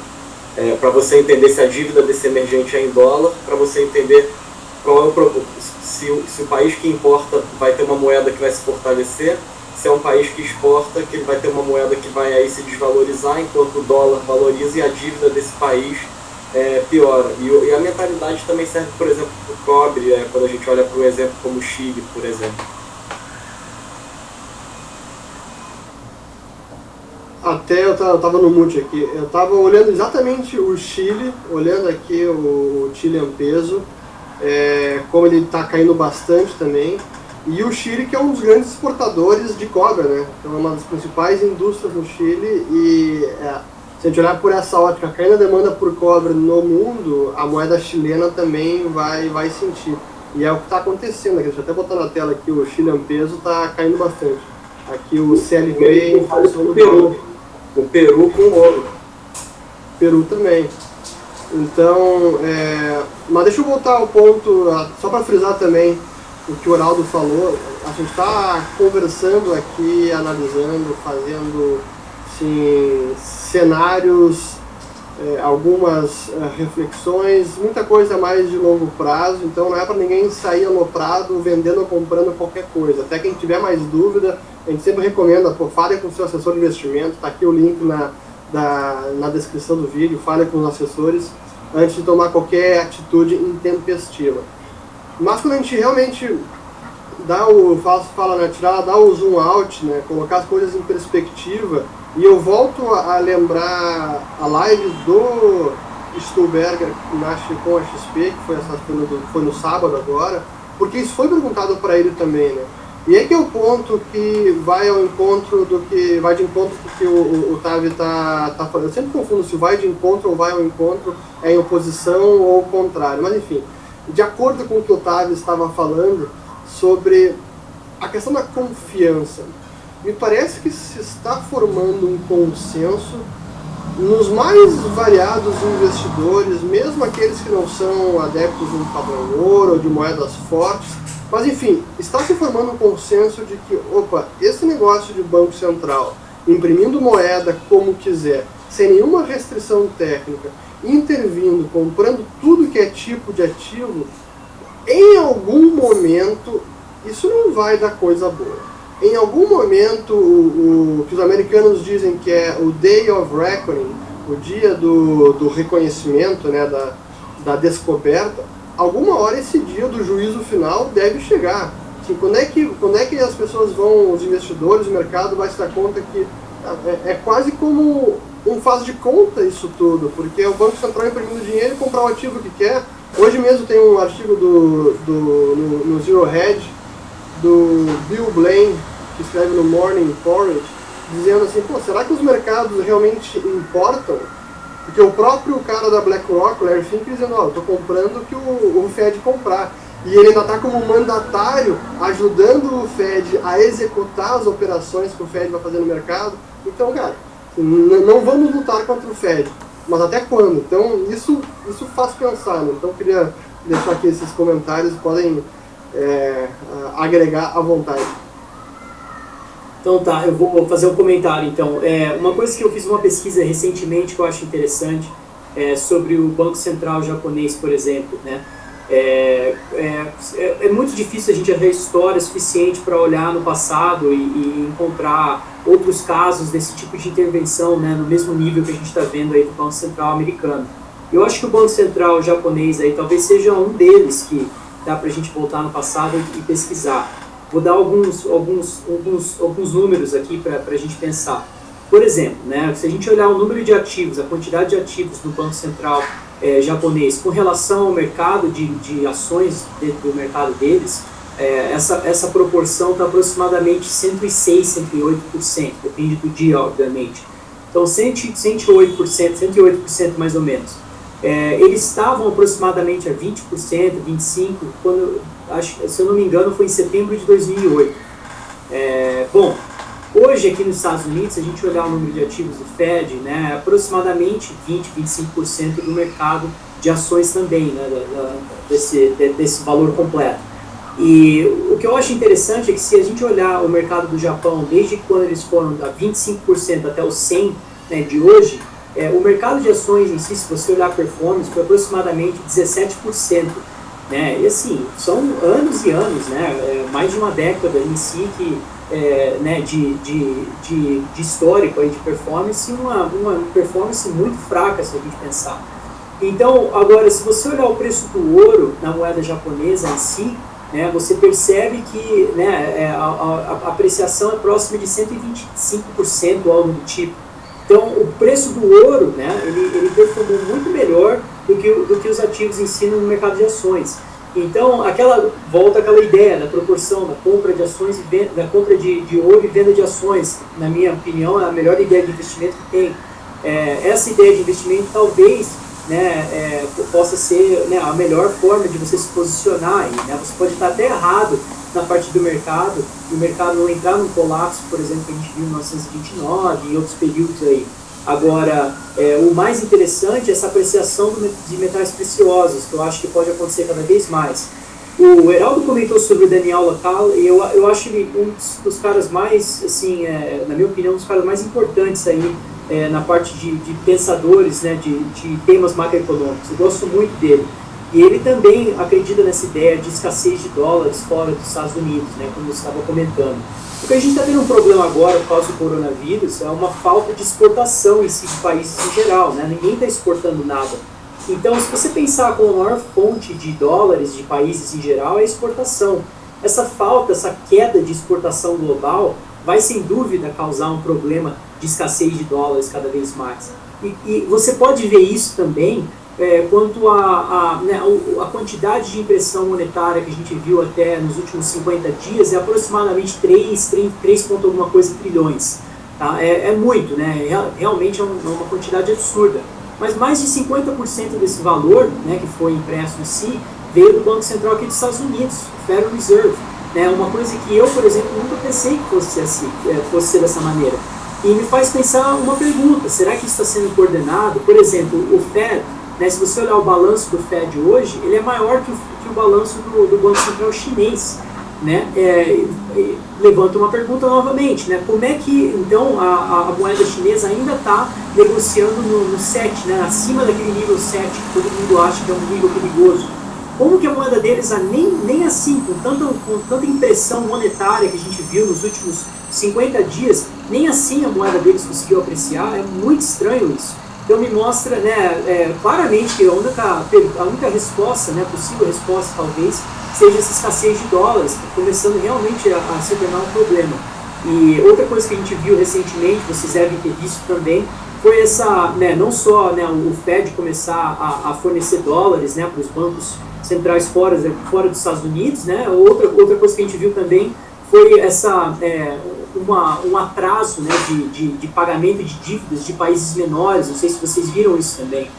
S1: Para você entender se a dívida desse emergente é em dólar, para você entender qual é o se o país que importa vai ter uma moeda que vai se fortalecer, se é um país que exporta, que ele vai ter uma moeda que vai aí se desvalorizar enquanto o dólar valoriza e a dívida desse país piora. E a mentalidade também serve, por exemplo, para o cobre, quando a gente olha para um exemplo como o Chile, por exemplo.
S3: Até eu estava no mute aqui, eu estava olhando exatamente o Chile, olhando aqui o Chilean peso, como ele está caindo bastante também, e o Chile que é um dos grandes exportadores de cobre, né? Então é uma das principais indústrias no Chile e se a gente olhar por essa ótica, caindo a demanda por cobre no mundo, a moeda chilena também vai sentir. E é o que está acontecendo aqui, deixa eu até botar na tela aqui, o Chilean peso está caindo bastante. Aqui o CLV em função do Peru.
S1: O Peru com ouro.
S3: Peru também. Então, mas deixa eu voltar ao ponto, só para frisar também o que o Oraldo falou. A gente está conversando aqui, analisando, fazendo sim, cenários, algumas reflexões, muita coisa mais de longo prazo. Então não é para ninguém sair aloprado, vendendo ou comprando qualquer coisa. Até quem tiver mais dúvida, a gente sempre recomenda, fale com o seu assessor de investimento, está aqui o link na descrição do vídeo, fale com os assessores antes de tomar qualquer atitude intempestiva. Mas quando a gente realmente dá dá o zoom out, né, colocar as coisas em perspectiva, e eu volto a lembrar a live do Stuhlberger com a XP, que foi no sábado agora, porque isso foi perguntado para ele também, né? E é que é o ponto que vai de encontro do que o Tavi está falando. Eu sempre confundo se vai de encontro ou vai ao encontro, é em oposição ou ao contrário. Mas enfim, de acordo com o que o Tavi estava falando sobre a questão da confiança, me parece que se está formando um consenso nos mais variados investidores, mesmo aqueles que não são adeptos de um padrão ouro ou de moedas fortes. Mas enfim, está se formando um consenso de que, esse negócio de Banco Central, imprimindo moeda como quiser, sem nenhuma restrição técnica, intervindo, comprando tudo que é tipo de ativo, em algum momento, isso não vai dar coisa boa. Em algum momento, o que os americanos dizem que é o Day of Reckoning, o dia do reconhecimento, né, da descoberta, alguma hora esse dia do juízo final deve chegar. Assim, quando é que as pessoas os investidores, o mercado vai se dar conta que é quase como um faz de conta isso tudo, porque é o Banco Central imprimindo dinheiro e comprar o ativo que quer. Hoje mesmo tem um artigo no Zero Hedge, do Bill Blaine, que escreve no Morning Porridge, dizendo assim, será que os mercados realmente importam? Porque o próprio cara da BlackRock, o Larry Fink, dizendo, estou comprando o que o Fed comprar. E ele ainda está como mandatário, ajudando o Fed a executar as operações que o Fed vai fazer no mercado. Então, cara, não vamos lutar contra o Fed. Mas até quando? Então, isso faz pensar, né? Então, eu queria deixar aqui esses comentários, podem agregar à vontade.
S5: Então tá, eu vou fazer um comentário então. Uma coisa que eu fiz uma pesquisa recentemente que eu acho interessante sobre o Banco Central japonês, por exemplo, né? É muito difícil a gente ter história suficiente para olhar no passado e encontrar outros casos desse tipo de intervenção, né, no mesmo nível que a gente está vendo aí do Banco Central americano. Eu acho que o Banco Central japonês aí talvez seja um deles que dá para a gente voltar no passado e pesquisar. Vou dar alguns números aqui para a gente pensar. Por exemplo, né, se a gente olhar o número de ativos, a quantidade de ativos do Banco Central japonês com relação ao mercado de ações dentro do mercado deles, essa proporção está aproximadamente 106, 108%, depende do dia, obviamente. Então, 108% mais ou menos. Eles estavam aproximadamente a 20%, 25%, se eu não me engano, foi em setembro de 2008. Bom, hoje aqui nos Estados Unidos, se a gente olhar o número de ativos do Fed, né, aproximadamente 20%, 25% do mercado de ações também, né, desse valor completo. E o que eu acho interessante é que se a gente olhar o mercado do Japão, desde quando eles foram da 25% até os 100%, né, de hoje, o mercado de ações em si, se você olhar a performance, foi aproximadamente 17%. Né? E assim, são anos e anos, né? Mais de uma década em si que, né, de histórico aí de performance, uma performance muito fraca, se a gente pensar. Então, agora, se você olhar o preço do ouro na moeda japonesa em si, né, você percebe que, né, a apreciação é próxima de 125% ou algo do tipo. Então, o preço do ouro, né, ele performou muito melhor do que os ativos em si no mercado de ações. Então, volta aquela ideia da proporção da compra de ações e da compra de ouro e venda de ações. Na minha opinião, é a melhor ideia de investimento que tem. Essa ideia de investimento talvez, né, possa ser, né, a melhor forma de você se posicionar. Né? Você pode estar até errado na parte do mercado, e o mercado não entrar num colapso, por exemplo, que a gente viu em 1929 e outros períodos aí. Agora, o mais interessante é essa apreciação de metais preciosos, que eu acho que pode acontecer cada vez mais. O Heraldo comentou sobre o Daniel Lacal, e eu acho ele um dos caras mais, assim, na minha opinião, um dos caras mais importantes aí, na parte de pensadores, né, de temas macroeconômicos. Eu gosto muito dele. E ele também acredita nessa ideia de escassez de dólares fora dos Estados Unidos, né, como você estava comentando. Porque a gente está tendo um problema agora por causa do coronavírus, é uma falta de exportação em si de países em geral, né? Ninguém está exportando nada. Então, se você pensar como a maior fonte de dólares de países em geral é a exportação. Essa falta, essa queda de exportação global vai sem dúvida causar um problema de escassez de dólares cada vez mais. E você pode ver isso também quanto né, a quantidade de impressão monetária que a gente viu até nos últimos 50 dias é aproximadamente 3 ponto alguma coisa trilhões. Tá? É muito, né? Realmente é uma quantidade absurda. Mas mais de 50% desse valor, né, que foi impresso em si, veio do Banco Central aqui dos Estados Unidos, o Federal Reserve. Né? Uma coisa que eu, por exemplo, nunca pensei que fosse ser dessa maneira. E me faz pensar uma pergunta, será que isso está sendo coordenado? Por exemplo, o Fed, né, se você olhar o balanço do Fed hoje, ele é maior que o balanço do Banco Central chinês. Né? Levanta uma pergunta novamente, né? Como é que então a moeda chinesa ainda está negociando no 7, né? Acima daquele nível 7 que todo mundo acha que é um nível perigoso? Como que a moeda deles, nem assim, com tanta impressão monetária que a gente viu nos últimos 50 dias, nem assim a moeda deles conseguiu apreciar? É muito estranho isso. Então me mostra, né, claramente que a única resposta, né, possível resposta talvez, seja essa escassez de dólares, começando realmente a se tornar um problema. E outra coisa que a gente viu recentemente, vocês devem ter visto também, foi essa, né, não só, né, o Fed começar a fornecer dólares, né, para os bancos centrais fora dos Estados Unidos, né, outra coisa que a gente viu também foi um atraso, né, de pagamento de dívidas de países menores. Não sei se vocês viram isso também.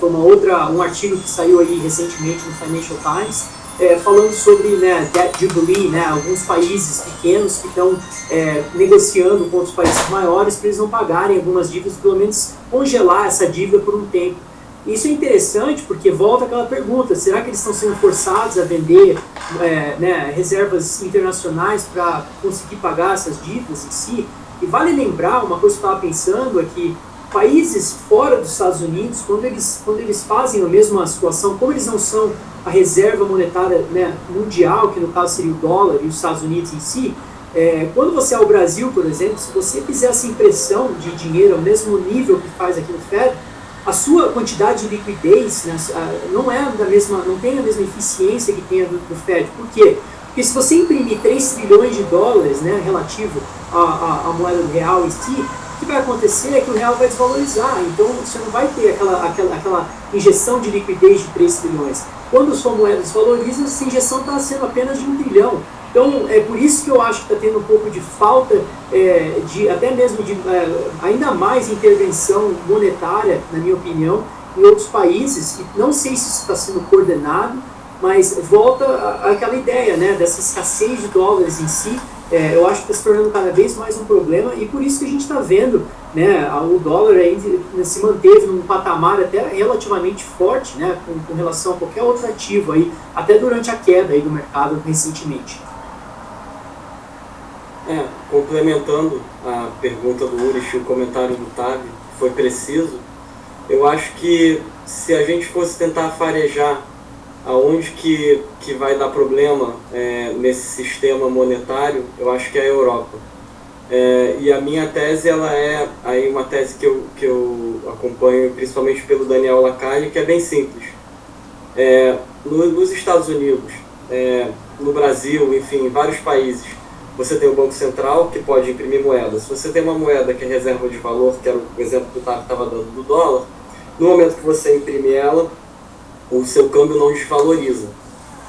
S5: Foi um artigo que saiu aí recentemente no Financial Times, falando sobre, né, debt jubilee, né, alguns países pequenos que estão negociando com outros países maiores para eles não pagarem algumas dívidas, pelo menos congelar essa dívida por um tempo. Isso é interessante porque volta aquela pergunta, será que eles estão sendo forçados a vender né, reservas internacionais para conseguir pagar essas dívidas em si? E vale lembrar, uma coisa que eu estava pensando é que países fora dos Estados Unidos, quando eles fazem a mesma situação, como eles não são a reserva monetária, né, mundial, que no caso seria o dólar e os Estados Unidos em si, quando você é o Brasil, por exemplo, se você fizer essa impressão de dinheiro ao mesmo nível que faz aqui no Fed, a sua quantidade de liquidez, né, não tem a mesma eficiência que tem a do Fed. Por quê? Porque se você imprimir 3 trilhões de dólares, né, relativo à moeda do real em si, o que vai acontecer é que o real vai desvalorizar. Então você não vai ter aquela injeção de liquidez de 3 trilhões. Quando a sua moeda desvaloriza, essa injeção está sendo apenas de 1 trilhão. Então, é por isso que eu acho que está tendo um pouco de falta, até mesmo de ainda mais intervenção monetária, na minha opinião, em outros países. E não sei se isso está sendo coordenado, mas volta àquela ideia, né, dessa escassez de dólares em si. Eu acho que está se tornando cada vez mais um problema, e por isso que a gente está vendo, né, o dólar aí se manteve num patamar até relativamente forte, né, com relação a qualquer outro ativo, aí, até durante a queda aí do mercado recentemente.
S1: Complementando a pergunta do Urich e o comentário do Tavi, foi preciso. Eu acho que se a gente fosse tentar farejar aonde que vai dar problema nesse sistema monetário, eu acho que é a Europa. E a minha tese, ela é aí uma tese que eu acompanho principalmente pelo Daniel Lacalle, que é bem simples. Nos Estados Unidos, no Brasil, enfim, em vários países, você tem o Banco Central, que pode imprimir moeda. Se você tem uma moeda que é reserva de valor, que era o exemplo que o Tato estava dando do dólar, no momento que você imprime ela, o seu câmbio não desvaloriza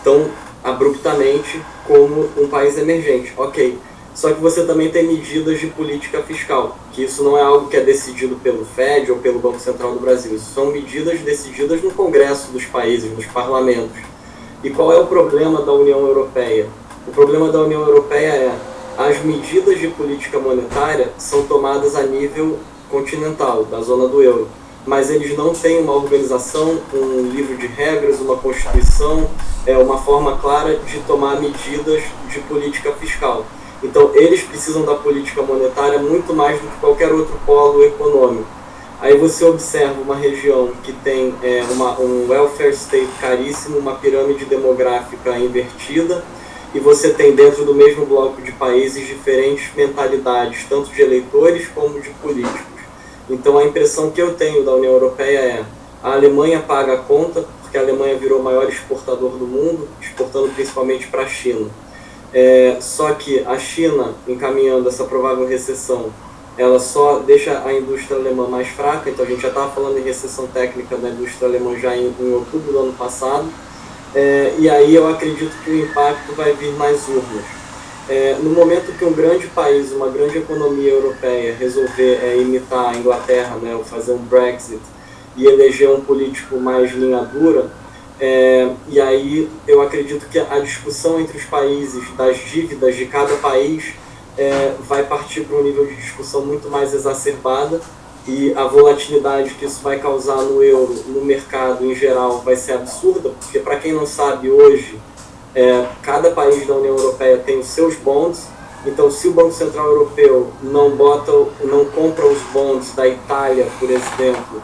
S1: tão abruptamente como um país emergente. Ok. Só que você também tem medidas de política fiscal, que isso não é algo que é decidido pelo FED ou pelo Banco Central do Brasil. Isso são medidas decididas no Congresso dos países, nos parlamentos. E qual é o problema da União Europeia? O problema da União Europeia é as medidas de política monetária são tomadas a nível continental, da zona do euro. Mas eles não têm uma organização, um livro de regras, uma constituição, uma forma clara de tomar medidas de política fiscal. Então, eles precisam da política monetária muito mais do que qualquer outro polo econômico. Aí você observa uma região que tem um welfare state caríssimo, uma pirâmide demográfica invertida, e você tem dentro do mesmo bloco de países diferentes mentalidades, tanto de eleitores como de políticos. Então, a impressão que eu tenho da União Europeia é a Alemanha paga a conta, porque a Alemanha virou o maior exportador do mundo, exportando principalmente para a China. Só que a China, encaminhando essa provável recessão, ela só deixa a indústria alemã mais fraca. Então a gente já estava falando em recessão técnica da indústria alemã já em outubro do ano passado, e aí eu acredito que o impacto vai vir mais urnas. No momento que um grande país, uma grande economia europeia resolver imitar a Inglaterra, né, ou fazer um Brexit e eleger um político mais linha dura, e aí eu acredito que a discussão entre os países das dívidas de cada país vai partir para um nível de discussão muito mais exacerbada, e a volatilidade que isso vai causar no euro, no mercado em geral, vai ser absurda, porque para quem não sabe, hoje cada país da União Europeia tem os seus bonds. Então, se o Banco Central Europeu não compra os bonds da Itália, por exemplo,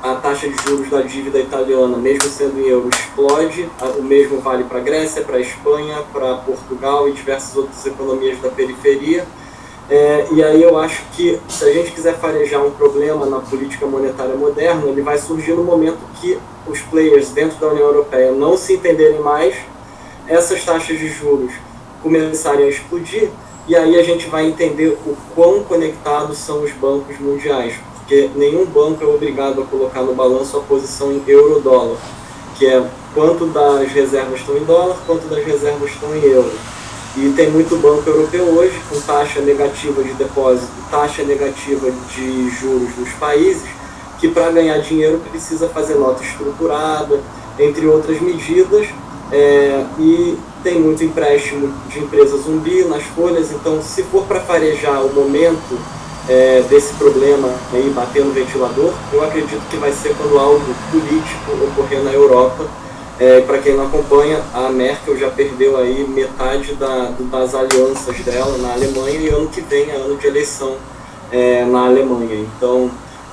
S1: a taxa de juros da dívida italiana, mesmo sendo em euro, explode. O mesmo vale para a Grécia, para a Espanha, para Portugal e diversas outras economias da periferia. E aí eu acho que, se a gente quiser farejar um problema na política monetária moderna, ele vai surgir no momento que os players dentro da União Europeia não se entenderem mais, essas taxas de juros começarem a explodir, e aí a gente vai entender o quão conectados são os bancos mundiais, porque nenhum banco é obrigado a colocar no balanço a posição em euro-dólar, que é quanto das reservas estão em dólar, quanto das reservas estão em euro. E tem muito banco europeu hoje com taxa negativa de depósito, taxa negativa de juros nos países, que para ganhar dinheiro precisa fazer nota estruturada, entre outras medidas, e tem muito empréstimo de empresa zumbi nas folhas. Então, se for para farejar o momento desse problema aí, bater no ventilador, eu acredito que vai ser quando algo político ocorrer na Europa. Para quem não acompanha, a Merkel já perdeu aí metade das alianças dela na Alemanha, e ano que vem é ano de eleição na Alemanha. Então,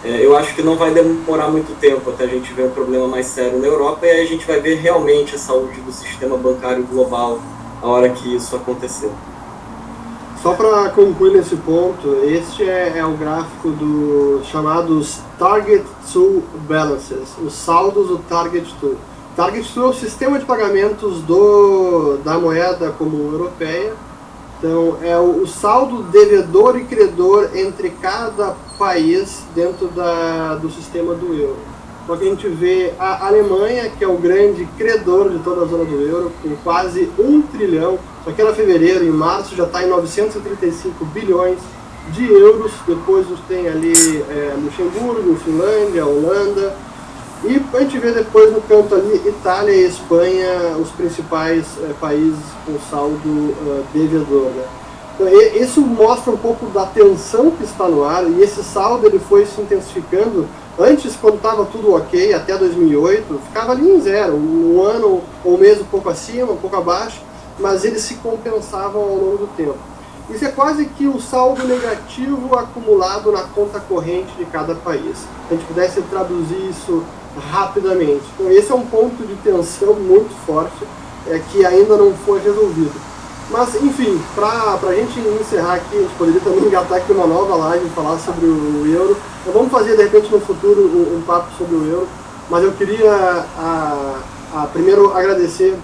S1: eu acho que não vai demorar muito tempo até a gente ver um problema mais sério na Europa, e aí a gente vai ver realmente a saúde do sistema bancário global a hora que isso acontecer.
S3: Só para concluir nesse ponto, este é o gráfico dos chamados Target 2 Balances, os saldos do Target 2. Target 2 é o sistema de pagamentos da moeda comum europeia. Então, é o saldo devedor e credor entre cada país dentro do sistema do euro. Então, aqui a gente vê a Alemanha, que é o grande credor de toda a zona do euro, com quase 1 trilhão. Só que era fevereiro, em março já está em 935 bilhões de euros. Depois a gente tem ali Luxemburgo, Finlândia, Holanda. E a gente vê depois no canto ali Itália e Espanha, os principais países com saldo devedor, né? Então, isso mostra um pouco da tensão que está no ar, e esse saldo ele foi se intensificando. Antes, quando estava tudo ok, até 2008, ficava ali em zero, um ano ou um mês um pouco acima, um pouco abaixo, mas eles se compensavam ao longo do tempo. Isso é quase que o saldo negativo acumulado na conta corrente de cada país. Se a gente pudesse traduzir isso rapidamente. Então, esse é um ponto de tensão muito forte que ainda não foi resolvido. Mas, enfim, pra gente encerrar aqui, a gente poderia também engatar aqui uma nova live e falar sobre o euro. Então, vamos fazer, de repente, no futuro, um papo sobre o euro. Mas eu queria primeiro agradecer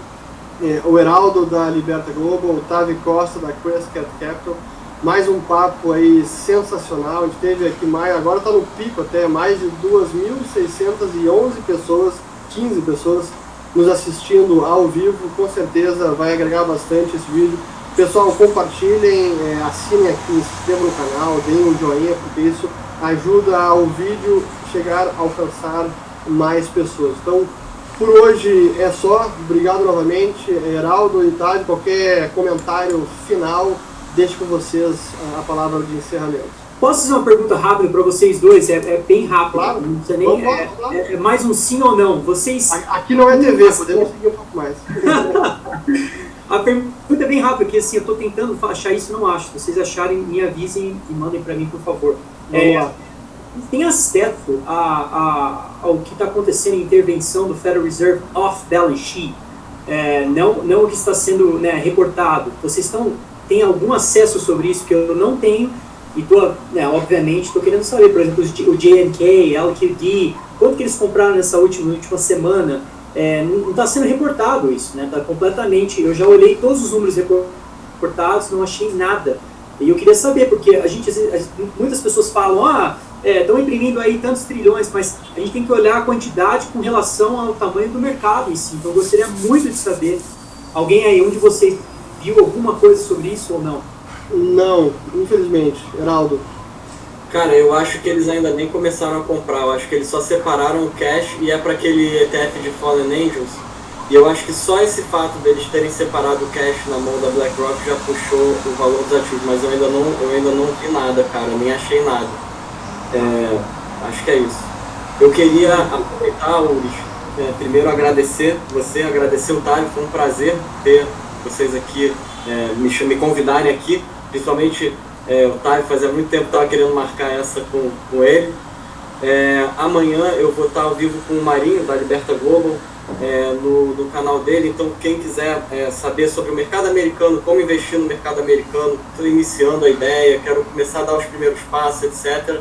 S3: o Heraldo da Liberta Global, o Tavi Costa da Crescat Capital. Mais um papo aí sensacional. A gente teve aqui agora está no pico até, mais de 2.611 pessoas, 15 pessoas nos assistindo ao vivo. Com certeza vai agregar bastante esse vídeo. Pessoal, compartilhem, assinem aqui, se inscrevam no canal, deem um joinha, porque isso ajuda ao vídeo chegar a alcançar mais pessoas. Então, por hoje é só. Obrigado novamente, Heraldo e Tade. Qualquer comentário final, deixo com vocês a palavra de encerramento.
S5: Posso fazer uma pergunta rápida para vocês dois? É bem rápido.
S3: Claro.
S5: Não precisa nem, é mais um sim ou não. Vocês...
S3: Aqui não é TV, podemos seguir um pouco mais.
S5: A pergunta é bem rápida, porque assim, eu estou tentando achar isso e não acho. Se vocês acharem, me avisem e mandem para mim, por favor. Tem acesso ao que está acontecendo em intervenção do Federal Reserve off-balance sheet? Não o que está sendo, né, reportado. Vocês têm algum acesso sobre isso que eu não tenho? E obviamente estou querendo saber, por exemplo, o JNK, LQD, quanto que eles compraram nessa última semana? Não está sendo reportado isso, né? Está completamente. Eu já olhei todos os números reportados, não achei nada. E eu queria saber, porque muitas pessoas falam, estão imprimindo aí tantos trilhões, mas a gente tem que olhar a quantidade com relação ao tamanho do mercado em si. Então eu gostaria muito de saber, alguém aí, um de vocês viu alguma coisa sobre isso ou não?
S3: Não, infelizmente. Heraldo?
S1: Cara, eu acho que eles ainda nem começaram a comprar. Eu acho que eles só separaram o cash e é para aquele ETF de Fallen Angels. E eu acho que só esse fato deles terem separado o cash na mão da BlackRock já puxou o valor dos ativos. Mas eu ainda não vi nada, cara. Nem achei nada. Acho que é isso. Eu queria aproveitar, Ulis, primeiro agradecer você, agradecer o Tali. Foi um prazer ter vocês aqui, me convidarem aqui. Principalmente o Tali, fazia muito tempo que estava querendo marcar essa com ele. Amanhã eu vou estar ao vivo com o Marinho, da Liberta Global, no canal dele. Então quem quiser saber sobre o mercado americano, como investir no mercado americano, estou iniciando a ideia, quero começar a dar os primeiros passos, etc.,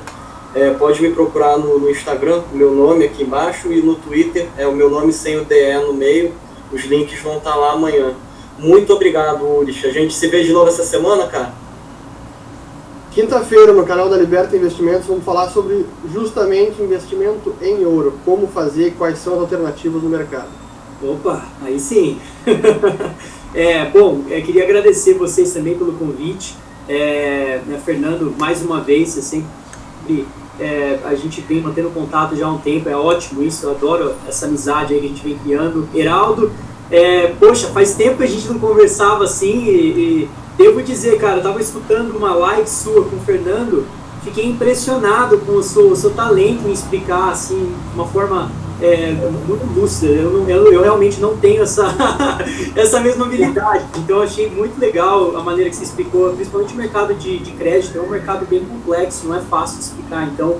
S1: pode me procurar no Instagram, o meu nome aqui embaixo, e no Twitter, o meu nome sem o DE no meio. Os links vão estar lá amanhã. Muito obrigado, Ulis. A gente se vê de novo essa semana, cara?
S3: Quinta-feira, no canal da Liberta Investimentos, vamos falar sobre justamente investimento em ouro. Como fazer, quais são as alternativas no mercado.
S5: Opa, aí sim. Queria agradecer vocês também pelo convite. Fernando, mais uma vez, você sempre... a gente vem mantendo contato já há um tempo, é ótimo isso, eu adoro essa amizade aí que a gente vem criando. Heraldo, faz tempo que a gente não conversava assim e devo dizer, cara, eu tava escutando uma live sua com o Fernando, fiquei impressionado com o seu talento em explicar assim, de uma forma muito lúcida. Eu realmente não tenho essa mesma habilidade, então achei muito legal a maneira que você explicou, principalmente o mercado de crédito. É um mercado bem complexo, não é fácil de explicar, então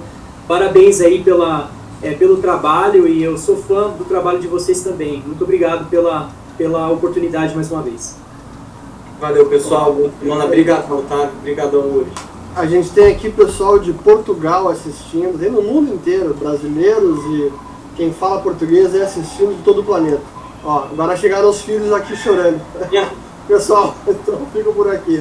S5: parabéns aí pelo trabalho, e eu sou fã do trabalho de vocês também. Muito obrigado pela oportunidade mais uma vez.
S1: Valeu, pessoal. Mano, obrigadão, tá? Obrigadão hoje.
S3: A gente tem aqui pessoal de Portugal assistindo, tem no mundo inteiro, brasileiros e quem fala português assistindo de todo o planeta. Agora chegaram os filhos aqui chorando. Pessoal, então fico por aqui.